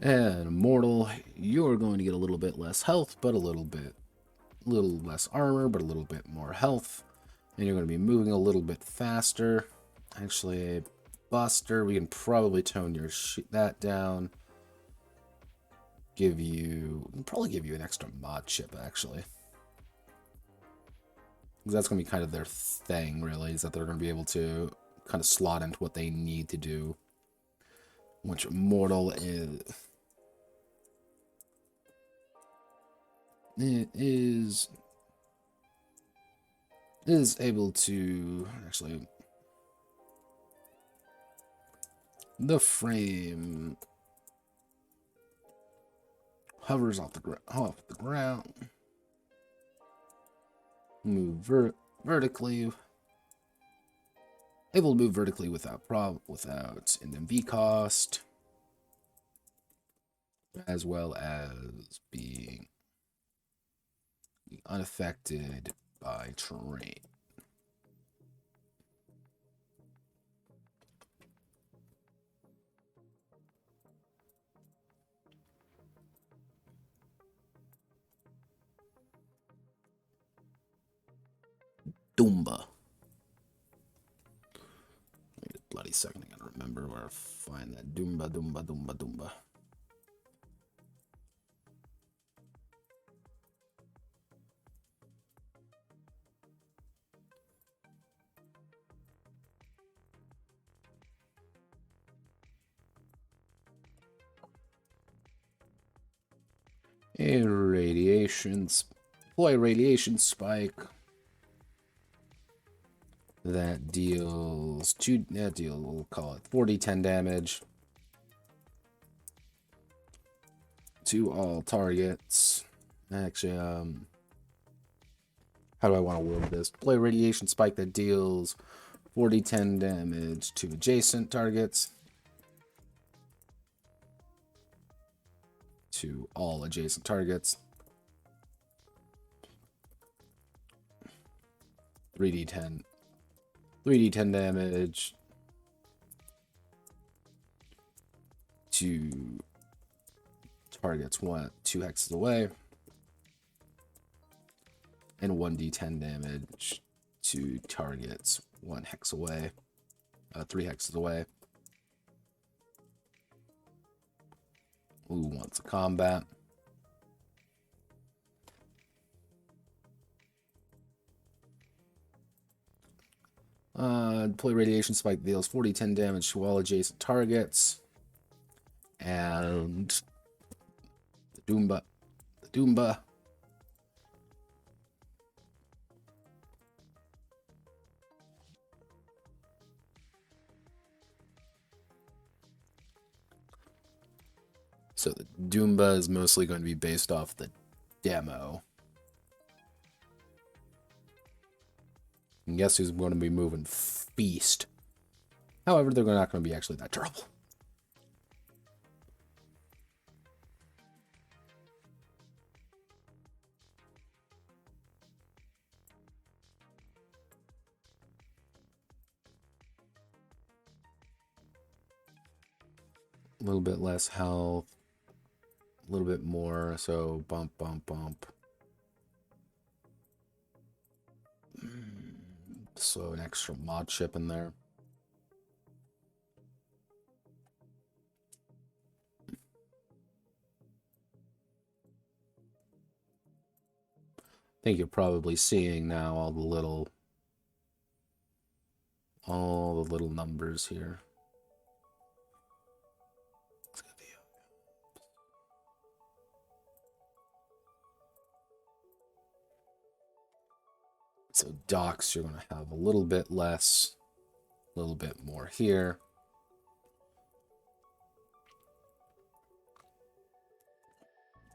And Immortal, you're going to get a little bit less health, but a little less armor, but a little bit more health. And you're going to be moving a little bit faster. Actually, Buster, we can probably tone that down. Probably give you an extra mod chip, actually. Because that's going to be kind of their thing, really, is that they're going to be able to kind of slot into what they need to do. Which Immortal is able to actually, the frame hovers off the ground, move vertically. Able to move vertically without an MV cost, as well as being unaffected by terrain. Dumba. Wait a bloody second, I gotta remember where to find that. Dumba. Deploy radiation spike. That deals we'll call it 4d10 damage to all targets. Actually, how do I want to word this? Deploy radiation spike that deals 4d10 damage to adjacent targets. To all adjacent targets. 3d10 damage to targets 2 hexes away, and 1d10 damage to targets 1 hex away, 3 hexes away. Who wants a combat? Deploy radiation spike deals 4d10 damage to all adjacent targets. And the Doomba. So the Doomba is mostly going to be based off the demo. And guess who's going to be moving? Feast. However, they're not going to be actually that terrible. A little bit less health. A little bit more, so bump. So an extra mod chip in there. I think you're probably seeing now all the little numbers here. So docks, you're going to have a little bit less, a little bit more here.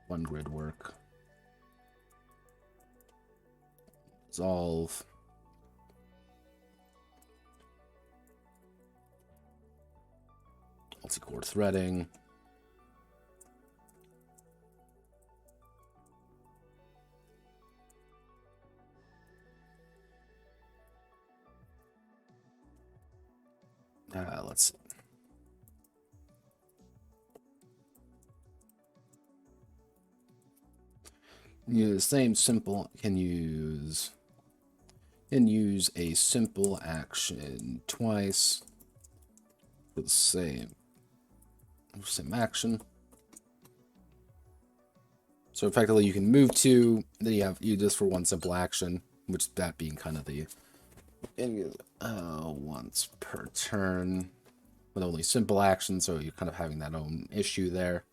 One grid work. Resolve. Multi-core threading. Let's see. Use the same simple, can use a simple action twice for the same action. So effectively you can move 2, then you just for one simple action, which that being kind of the once per turn with only simple action, so you're kind of having that own issue there.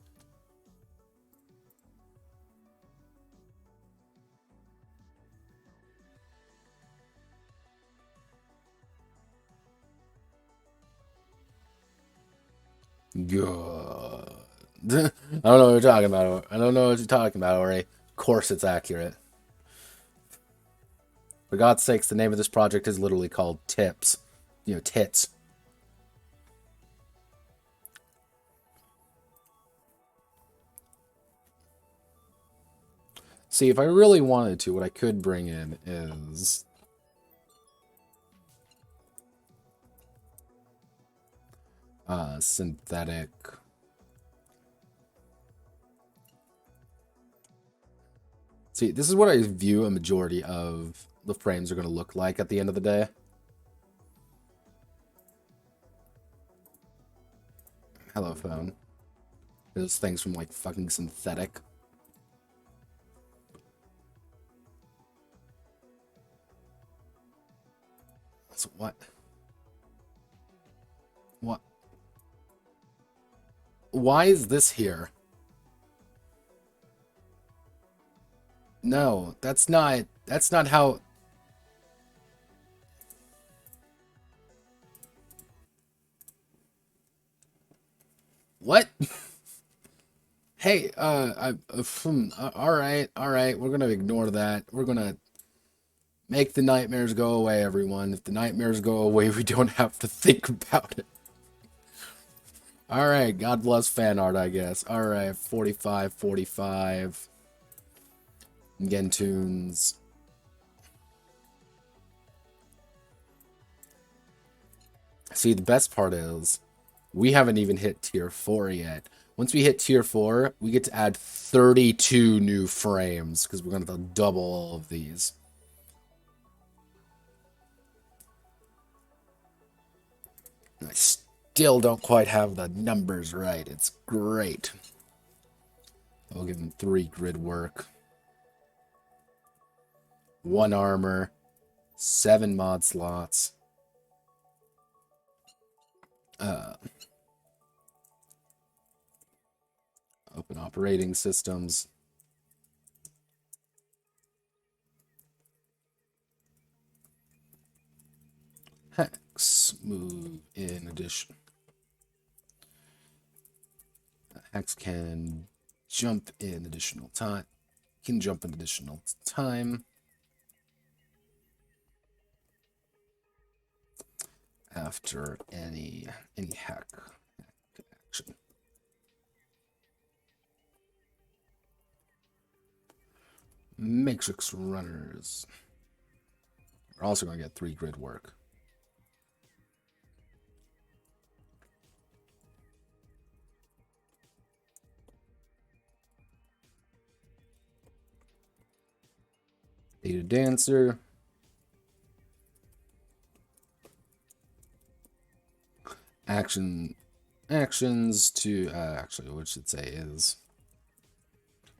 Good. I don't know what you're talking about. I don't know what you're talking about, Ori. Of course it's accurate. For God's sakes, the name of this project is literally called TIPS. You know, TITS. See, if I really wanted to, what I could bring in is... synthetic... See, this is what I view a majority of the frames are going to look like at the end of the day. Hello, phone. Those things from, like, fucking synthetic. So what? What? Why is this here? No, that's not how... What? Hey, all right, we're gonna ignore that. We're gonna make the nightmares go away, everyone. If the nightmares go away, we don't have to think about it. All right, God bless fan art, I guess. All right, 45, 45. Gentoons. See, the best part is we haven't even hit tier 4 yet. Once we hit tier 4, we get to add 32 new frames because we're going to double all of these. I still don't quite have the numbers right. It's great. I'll give him 3 grid work, 1 armor, 7 mod slots. Open operating systems. Hex move in addition. Hex can jump in additional time. Can jump in additional time. After any hack action. Matrix runners are also going to get 3 grid work. Data dancer. Actions to actually what I should say is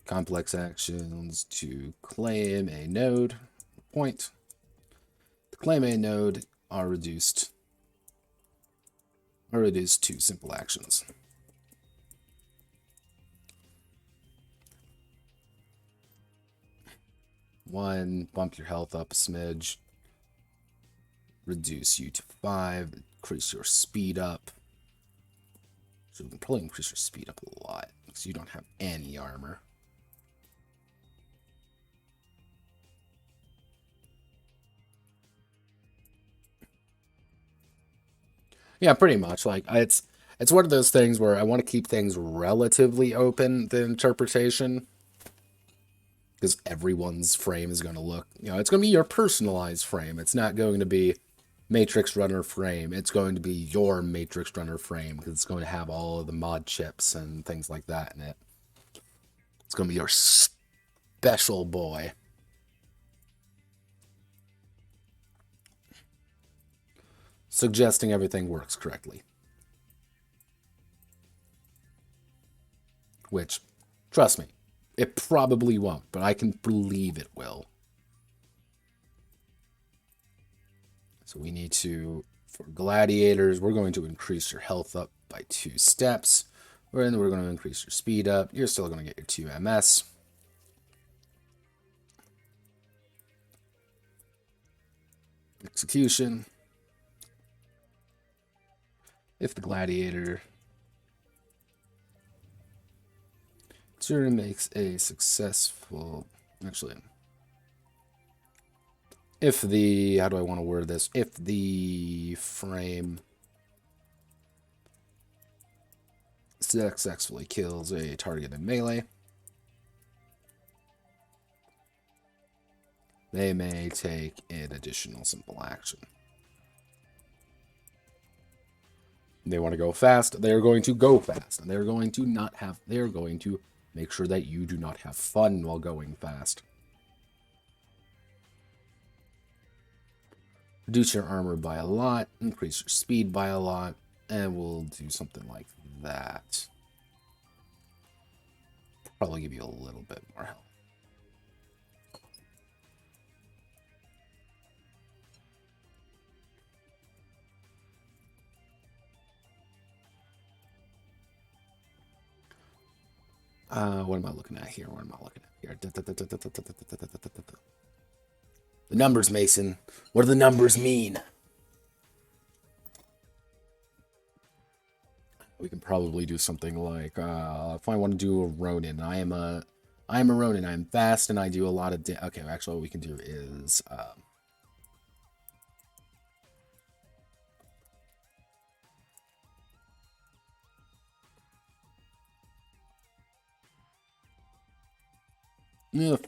complex actions to claim a node point. To claim a node are reduced to simple actions. One, bump your health up a smidge. Reduce you to 5. Increase your speed up. So we can probably increase your speed up a lot because you don't have any armor. Yeah, pretty much. Like it's one of those things where I want to keep things relatively open, the interpretation, because everyone's frame is going to look, it's going to be your personalized frame. It's not going to be Matrix Runner frame. It's going to be your Matrix Runner frame because it's going to have all of the mod chips and things like that in it. It's going to be your special boy. Suggesting everything works correctly. Which, trust me, it probably won't, but I can believe it will. So we need to, for gladiators, we're going to increase your health up by 2 steps. And we're going to increase your speed up. You're still going to get your 2 MS. Execution. If the gladiator makes a successful, actually, If the, how do I want to word this? If the frame successfully kills a target in melee, they may take an additional simple action. They want to go fast, they're going to go fast. And they're going to not have, they're going to make sure that you do not have fun while going fast. Reduce your armor by a lot, increase your speed by a lot, and we'll do something like that. Probably give you a little bit more health. What am I looking at here? What am I looking at here? The numbers, Mason. What do the numbers mean? We can probably do something like, if I want to do a Ronin, I am a Ronin. I'm fast and I do a lot of okay, actually what we can do is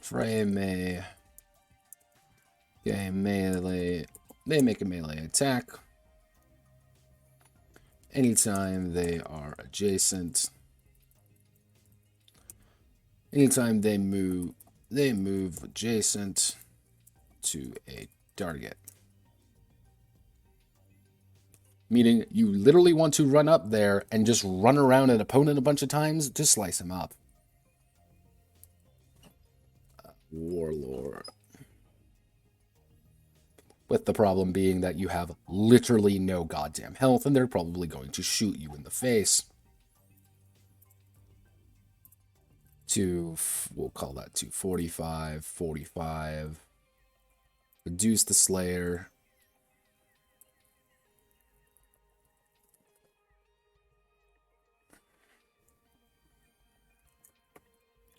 frame a melee. They make a melee attack anytime they are adjacent. Anytime they move adjacent to a target. Meaning you literally want to run up there and just run around an opponent a bunch of times to slice him up. Warlord. With the problem being that you have literally no goddamn health, and they're probably going to shoot you in the face. We'll call that to 45, 45. Reduce the Slayer.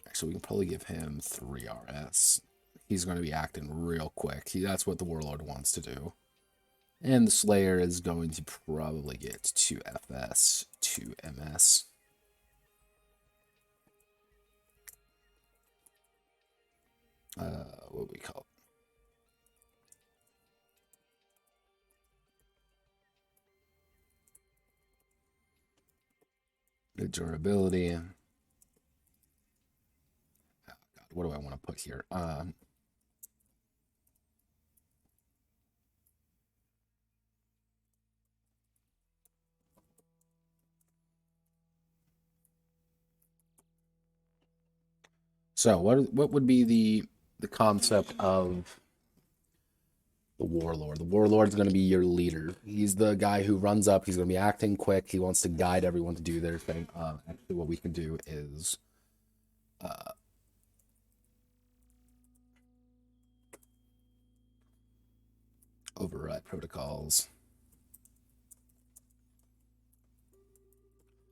Actually, we can probably give him 3 RS. He's going to be acting real quick. That's what the Warlord wants to do. And the Slayer is going to probably get 2 FS, 2 MS. What do we call it? The durability. Oh, God, what do I want to put here? So what would be the concept of the Warlord? The Warlord's going to be your leader. He's the guy who runs up. He's going to be acting quick. He wants to guide everyone to do their thing. Actually, what we can do is override protocols.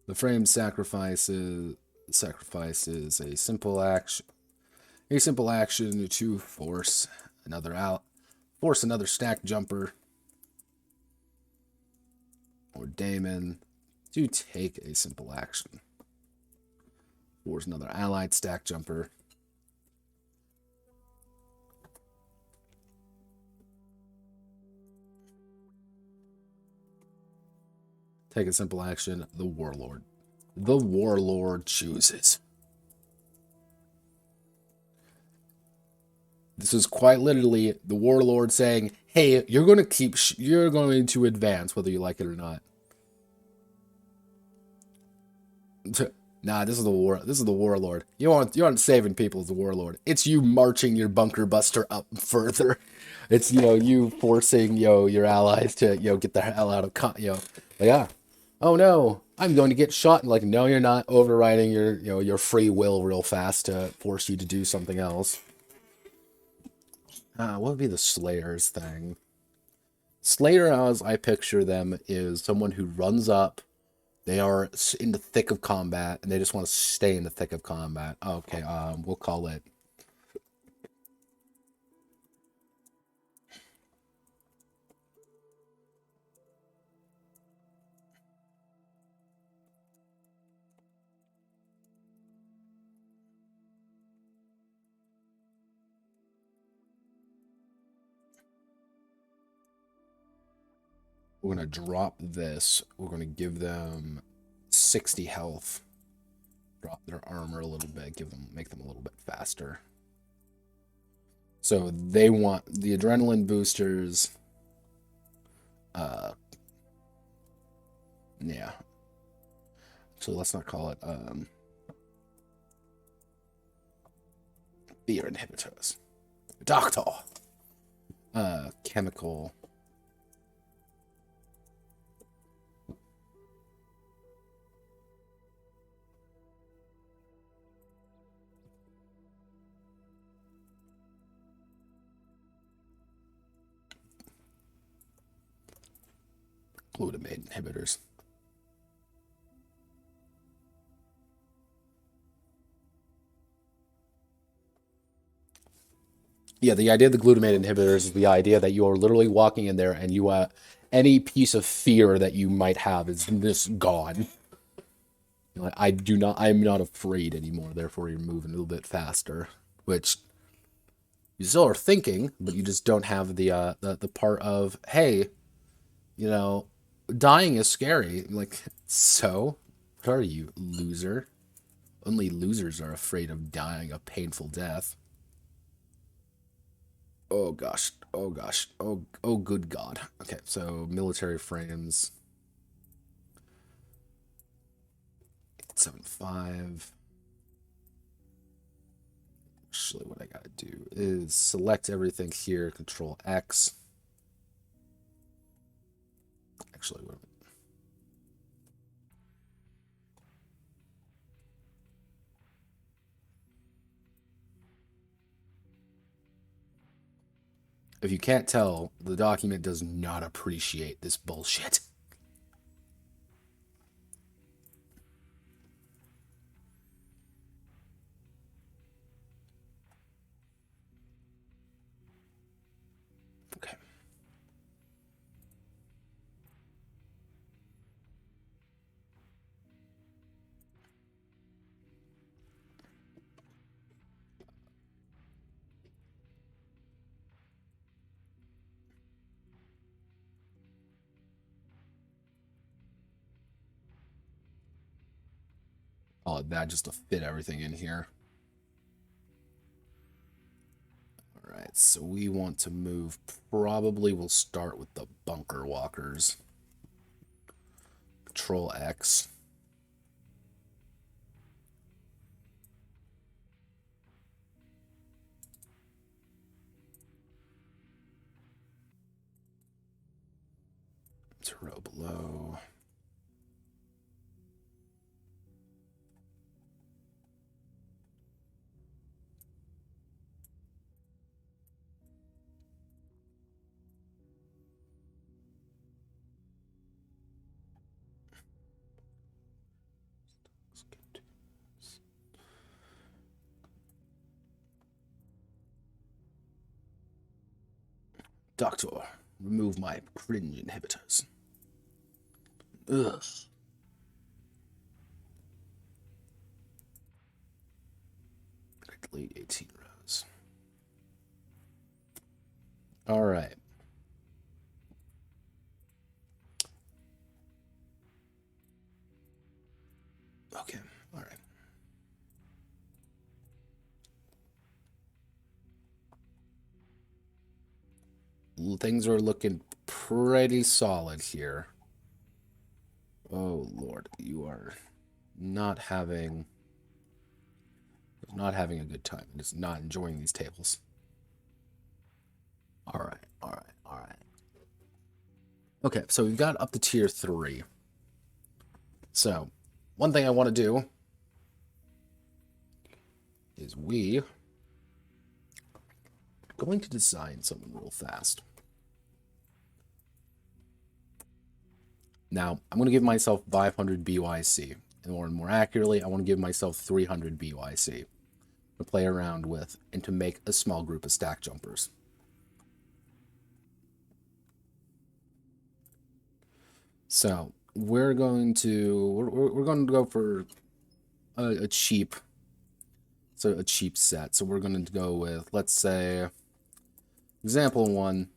The frame sacrifices a simple action. A simple action to force another stack jumper or daemon to take a simple action. Force another allied stack jumper. Take a simple action. The Warlord. The Warlord chooses. This is quite literally the Warlord saying, "Hey, you're going to advance whether you like it or not." Nah, this is the Warlord. You aren't saving people as the Warlord. It's you marching your bunker buster up further. It's you forcing your allies to get the hell out of yeah. Oh no, I'm going to get shot. And like, no, you're not. Overriding your free will real fast to force you to do something else. What would be the Slayer's thing? Slayer, as I picture them, is someone who runs up. They are in the thick of combat, and they just want to stay in the thick of combat. Okay, we'll call it. We're going to drop this. We're going to give them 60 health. Drop their armor a little bit, make them a little bit faster. So they want the adrenaline boosters. Yeah. So let's not call it fear inhibitors. Doctor. Chemical. Glutamate inhibitors. Yeah, the idea of the glutamate inhibitors is the idea that you're literally walking in there and you any piece of fear that you might have is just gone. I'm not afraid anymore, therefore you're moving a little bit faster. Which you still are thinking, but you just don't have the part of, hey, you know, dying is scary. Like, so? What are you, loser? Only losers are afraid of dying a painful death. Oh gosh. Oh gosh. Oh good God. Okay, so military frames. 875. Actually, what I gotta do is select everything here, Control X. Actually, what? If you can't tell, the document does not appreciate this bullshit. Okay. Oh, that just to fit everything in here. All right, so we want to move. Probably we'll start with the bunker walkers. Control X. To row below. Doctor, remove my cringe inhibitors. Ugh. Delete 18 rows. All right. Okay. All right. Things are looking pretty solid here. Oh Lord, you are not having a good time. Just not enjoying these tables. All right, all right, all right. Okay, so we've got up to tier 3. So, one thing I want to do is we going to design something real fast. Now, I'm going to give myself 500 BYC. Or more accurately, I want to give myself 300 BYC to play around with and to make a small group of stack jumpers. So, we're going to go for a cheap set. So we're going to go with, let's say, example 1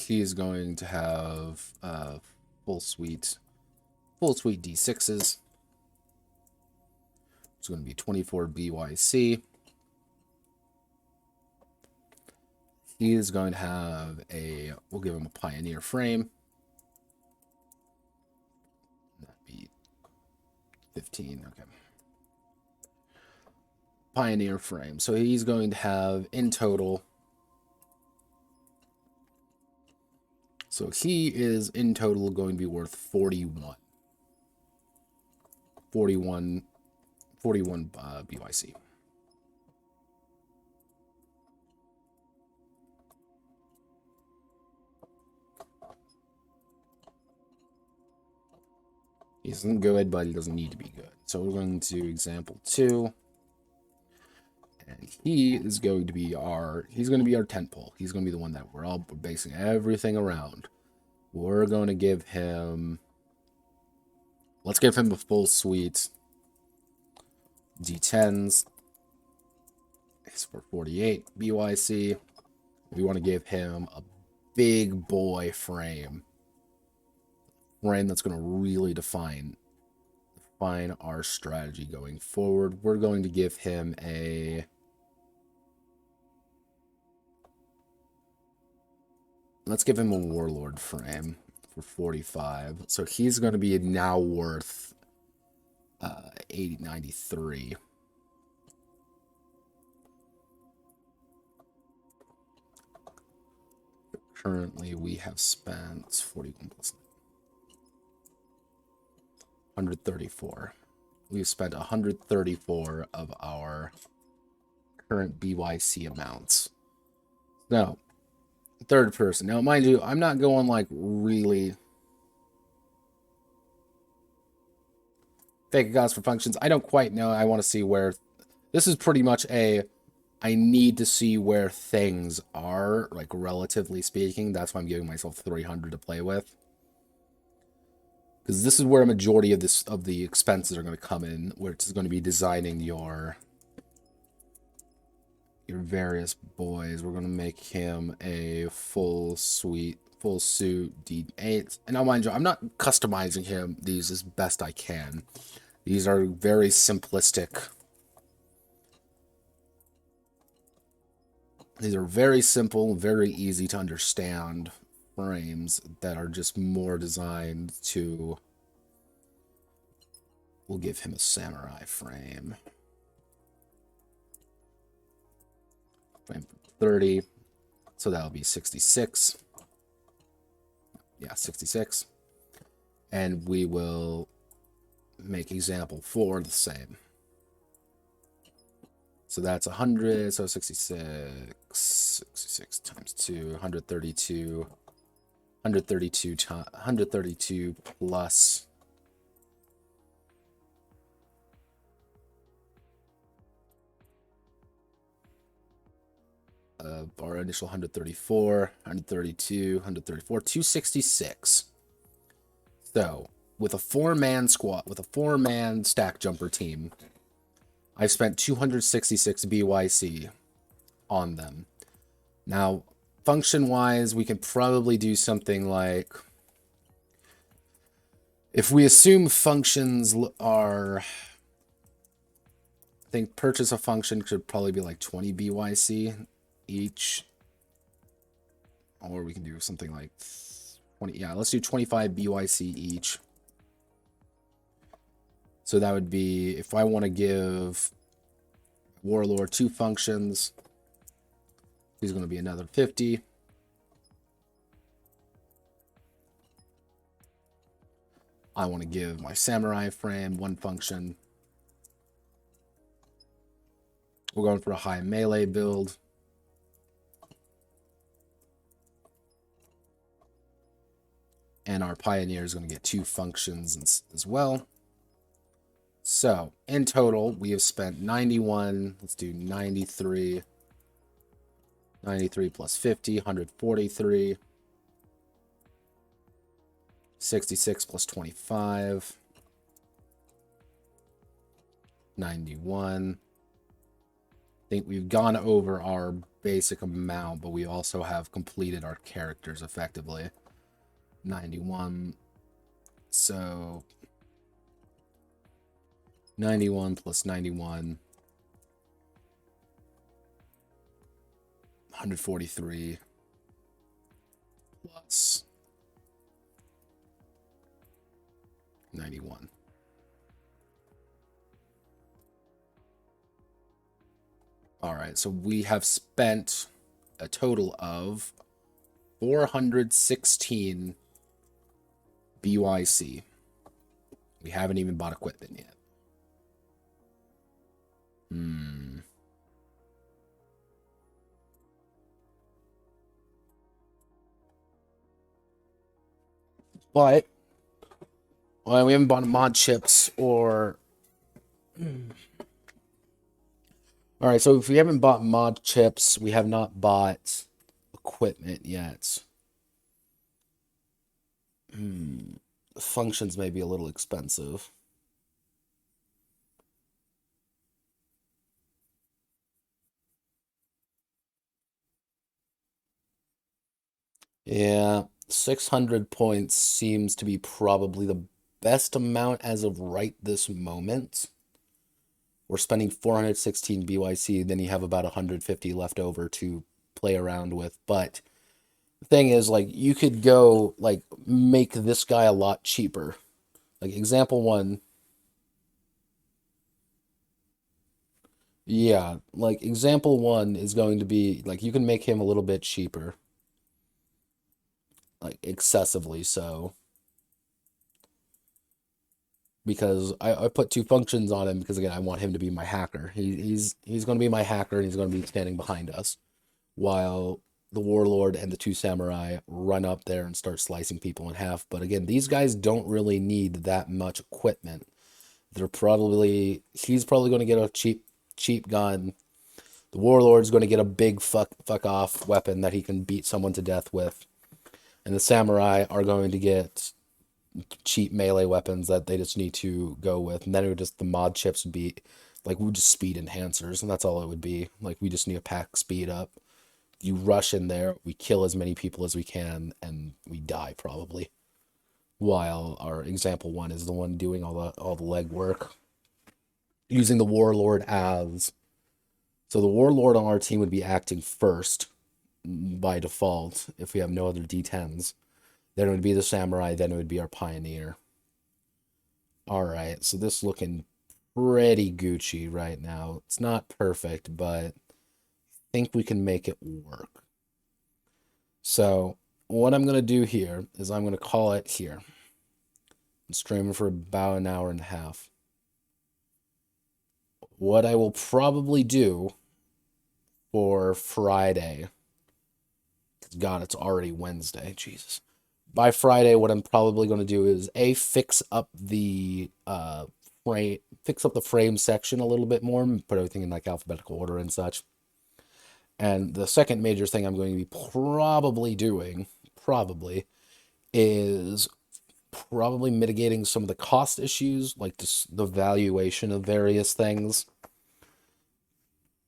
he is going to have full suite D6s. It's going to be 24 BYC. He is going to have we'll give him a Pioneer frame. That'd be 15, okay. Pioneer frame. So he's going to have, in total, so he is in total going to be worth 41 BYC. He isn't good, but he doesn't need to be good. So we're going to example 2. And he is going to be our tentpole. He's going to be the one that we're all basing everything around. We're going to give him, let's give him a full suite D10s. It's for 48 BYC. We want to give him a big boy frame that's going to really define our strategy going forward. We're going to give him let's give him a warlord frame for 45. So he's going to be now worth 93. Currently, we have spent 41 plus 134. We've spent 134 of our current BYC amounts. Now, third person. Now, mind you, I'm not going like really fake accounts for functions. I don't quite know. I want to see where this is pretty much I need to see where things are, like relatively speaking. That's why I'm giving myself 300 to play with. Because this is where a majority of the expenses are going to come in, where it's going to be designing your various boys. We're going to make him a full suit D8. And now, mind you, I'm not customizing these as best I can. These are very simplistic. These are very simple, very easy to understand frames that are just more designed to... We'll give him a samurai frame. Frame 30. So that'll be 66. Yeah, 66. And we will make example 4 the same. So that's 100, so 66 times 2, 132 plus our initial 134, 266. So with a 4-man squad, with a 4-man stack jumper team, I've spent 266 BYC on them. Now, function-wise, we can probably do something like... If we assume functions are... I think purchase a function should probably be like 20 BYC each. Or we can do something like 20... Yeah, let's do 25 BYC each. So that would be, if I want to give Warlord 2 functions, he's going to be another 50. I want to give my Samurai frame 1 function. We're going for a high melee build. And our Pioneer is going to get 2 functions as well. So, in total, we have spent 91. Let's do 93. 93 plus 50, 143. 66 plus 25. 91. I think we've gone over our basic amount, but we also have completed our characters effectively. 91. So 91 plus 91. 143 plus 91. All right, so we have spent a total of 416 BYC. We haven't even bought equipment yet. But well, we haven't bought mod chips or. All right, so if we haven't bought mod chips, we have not bought equipment yet. Functions may be a little expensive. Yeah, 600 points seems to be probably the best amount as of right this moment. We're spending 416 BYC, then you have about 150 left over to play around with. But the thing is, like, you could go, like, make this guy a lot cheaper. Like, example one. Yeah, like, example one is going to be, like, you can make him a little bit cheaper. Like, excessively so. Because I put two functions on him because, again, I want him to be my hacker. He's going to be my hacker, and he's going to be standing behind us while the warlord and the two samurai run up there and start slicing people in half. But again, these guys don't really need that much equipment. He's probably going to get a cheap gun. The warlord's going to get a big fuck off weapon that he can beat someone to death with. And the samurai are going to get cheap melee weapons that they just need to go with. And then it would just, the mod chips would be, like, we would just speed enhancers, and that's all it would be. Like, we just need to pack speed up. You rush in there, we kill as many people as we can, and we die probably. While our example one is the one doing all the legwork. Using the warlord as. So the warlord on our team would be acting first by default if we have no other D10s. Then it would be the samurai, then it would be our pioneer. Alright, so this is looking pretty Gucci right now. It's not perfect, but I think we can make it work. So what I'm going to do here is I'm going to call it here. I'm streaming for about an hour and a half. What I will probably do for Friday, God, it's already Wednesday, Jesus. By Friday, what I'm probably going to do is fix up the frame section a little bit more, put everything in like alphabetical order and such. And the second major thing I'm going to be probably doing, is probably mitigating some of the cost issues, like just the valuation of various things.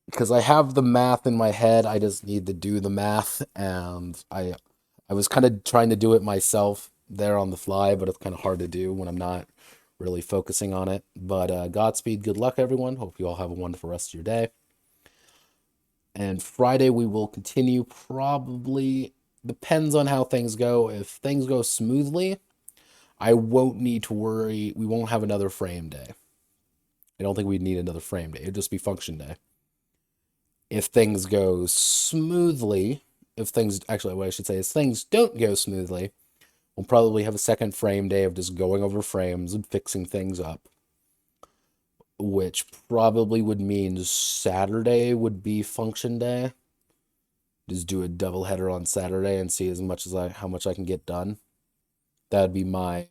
Because I have the math in my head, I just need to do the math, and I was kind of trying to do it myself there on the fly, but it's kind of hard to do when I'm not really focusing on it. But Godspeed, good luck, everyone. Hope you all have a wonderful rest of your day. And Friday we will continue, probably depends on how things go. If things go smoothly, I won't need to worry. We won't have another frame day. I don't think we'd need another frame day. It'd just be function day. If things go smoothly, actually, what I should say is things don't go smoothly, we'll probably have a second frame day of just going over frames and fixing things up. Which probably would mean Saturday would be function day. Just do a double header on Saturday and see how much I can get done. That'd be my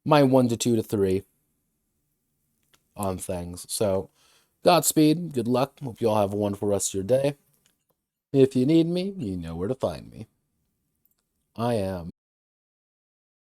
1 to 2 to 3 on things. So, Godspeed, good luck. Hope you all have a wonderful rest of your day. If you need me, you know where to find me. I am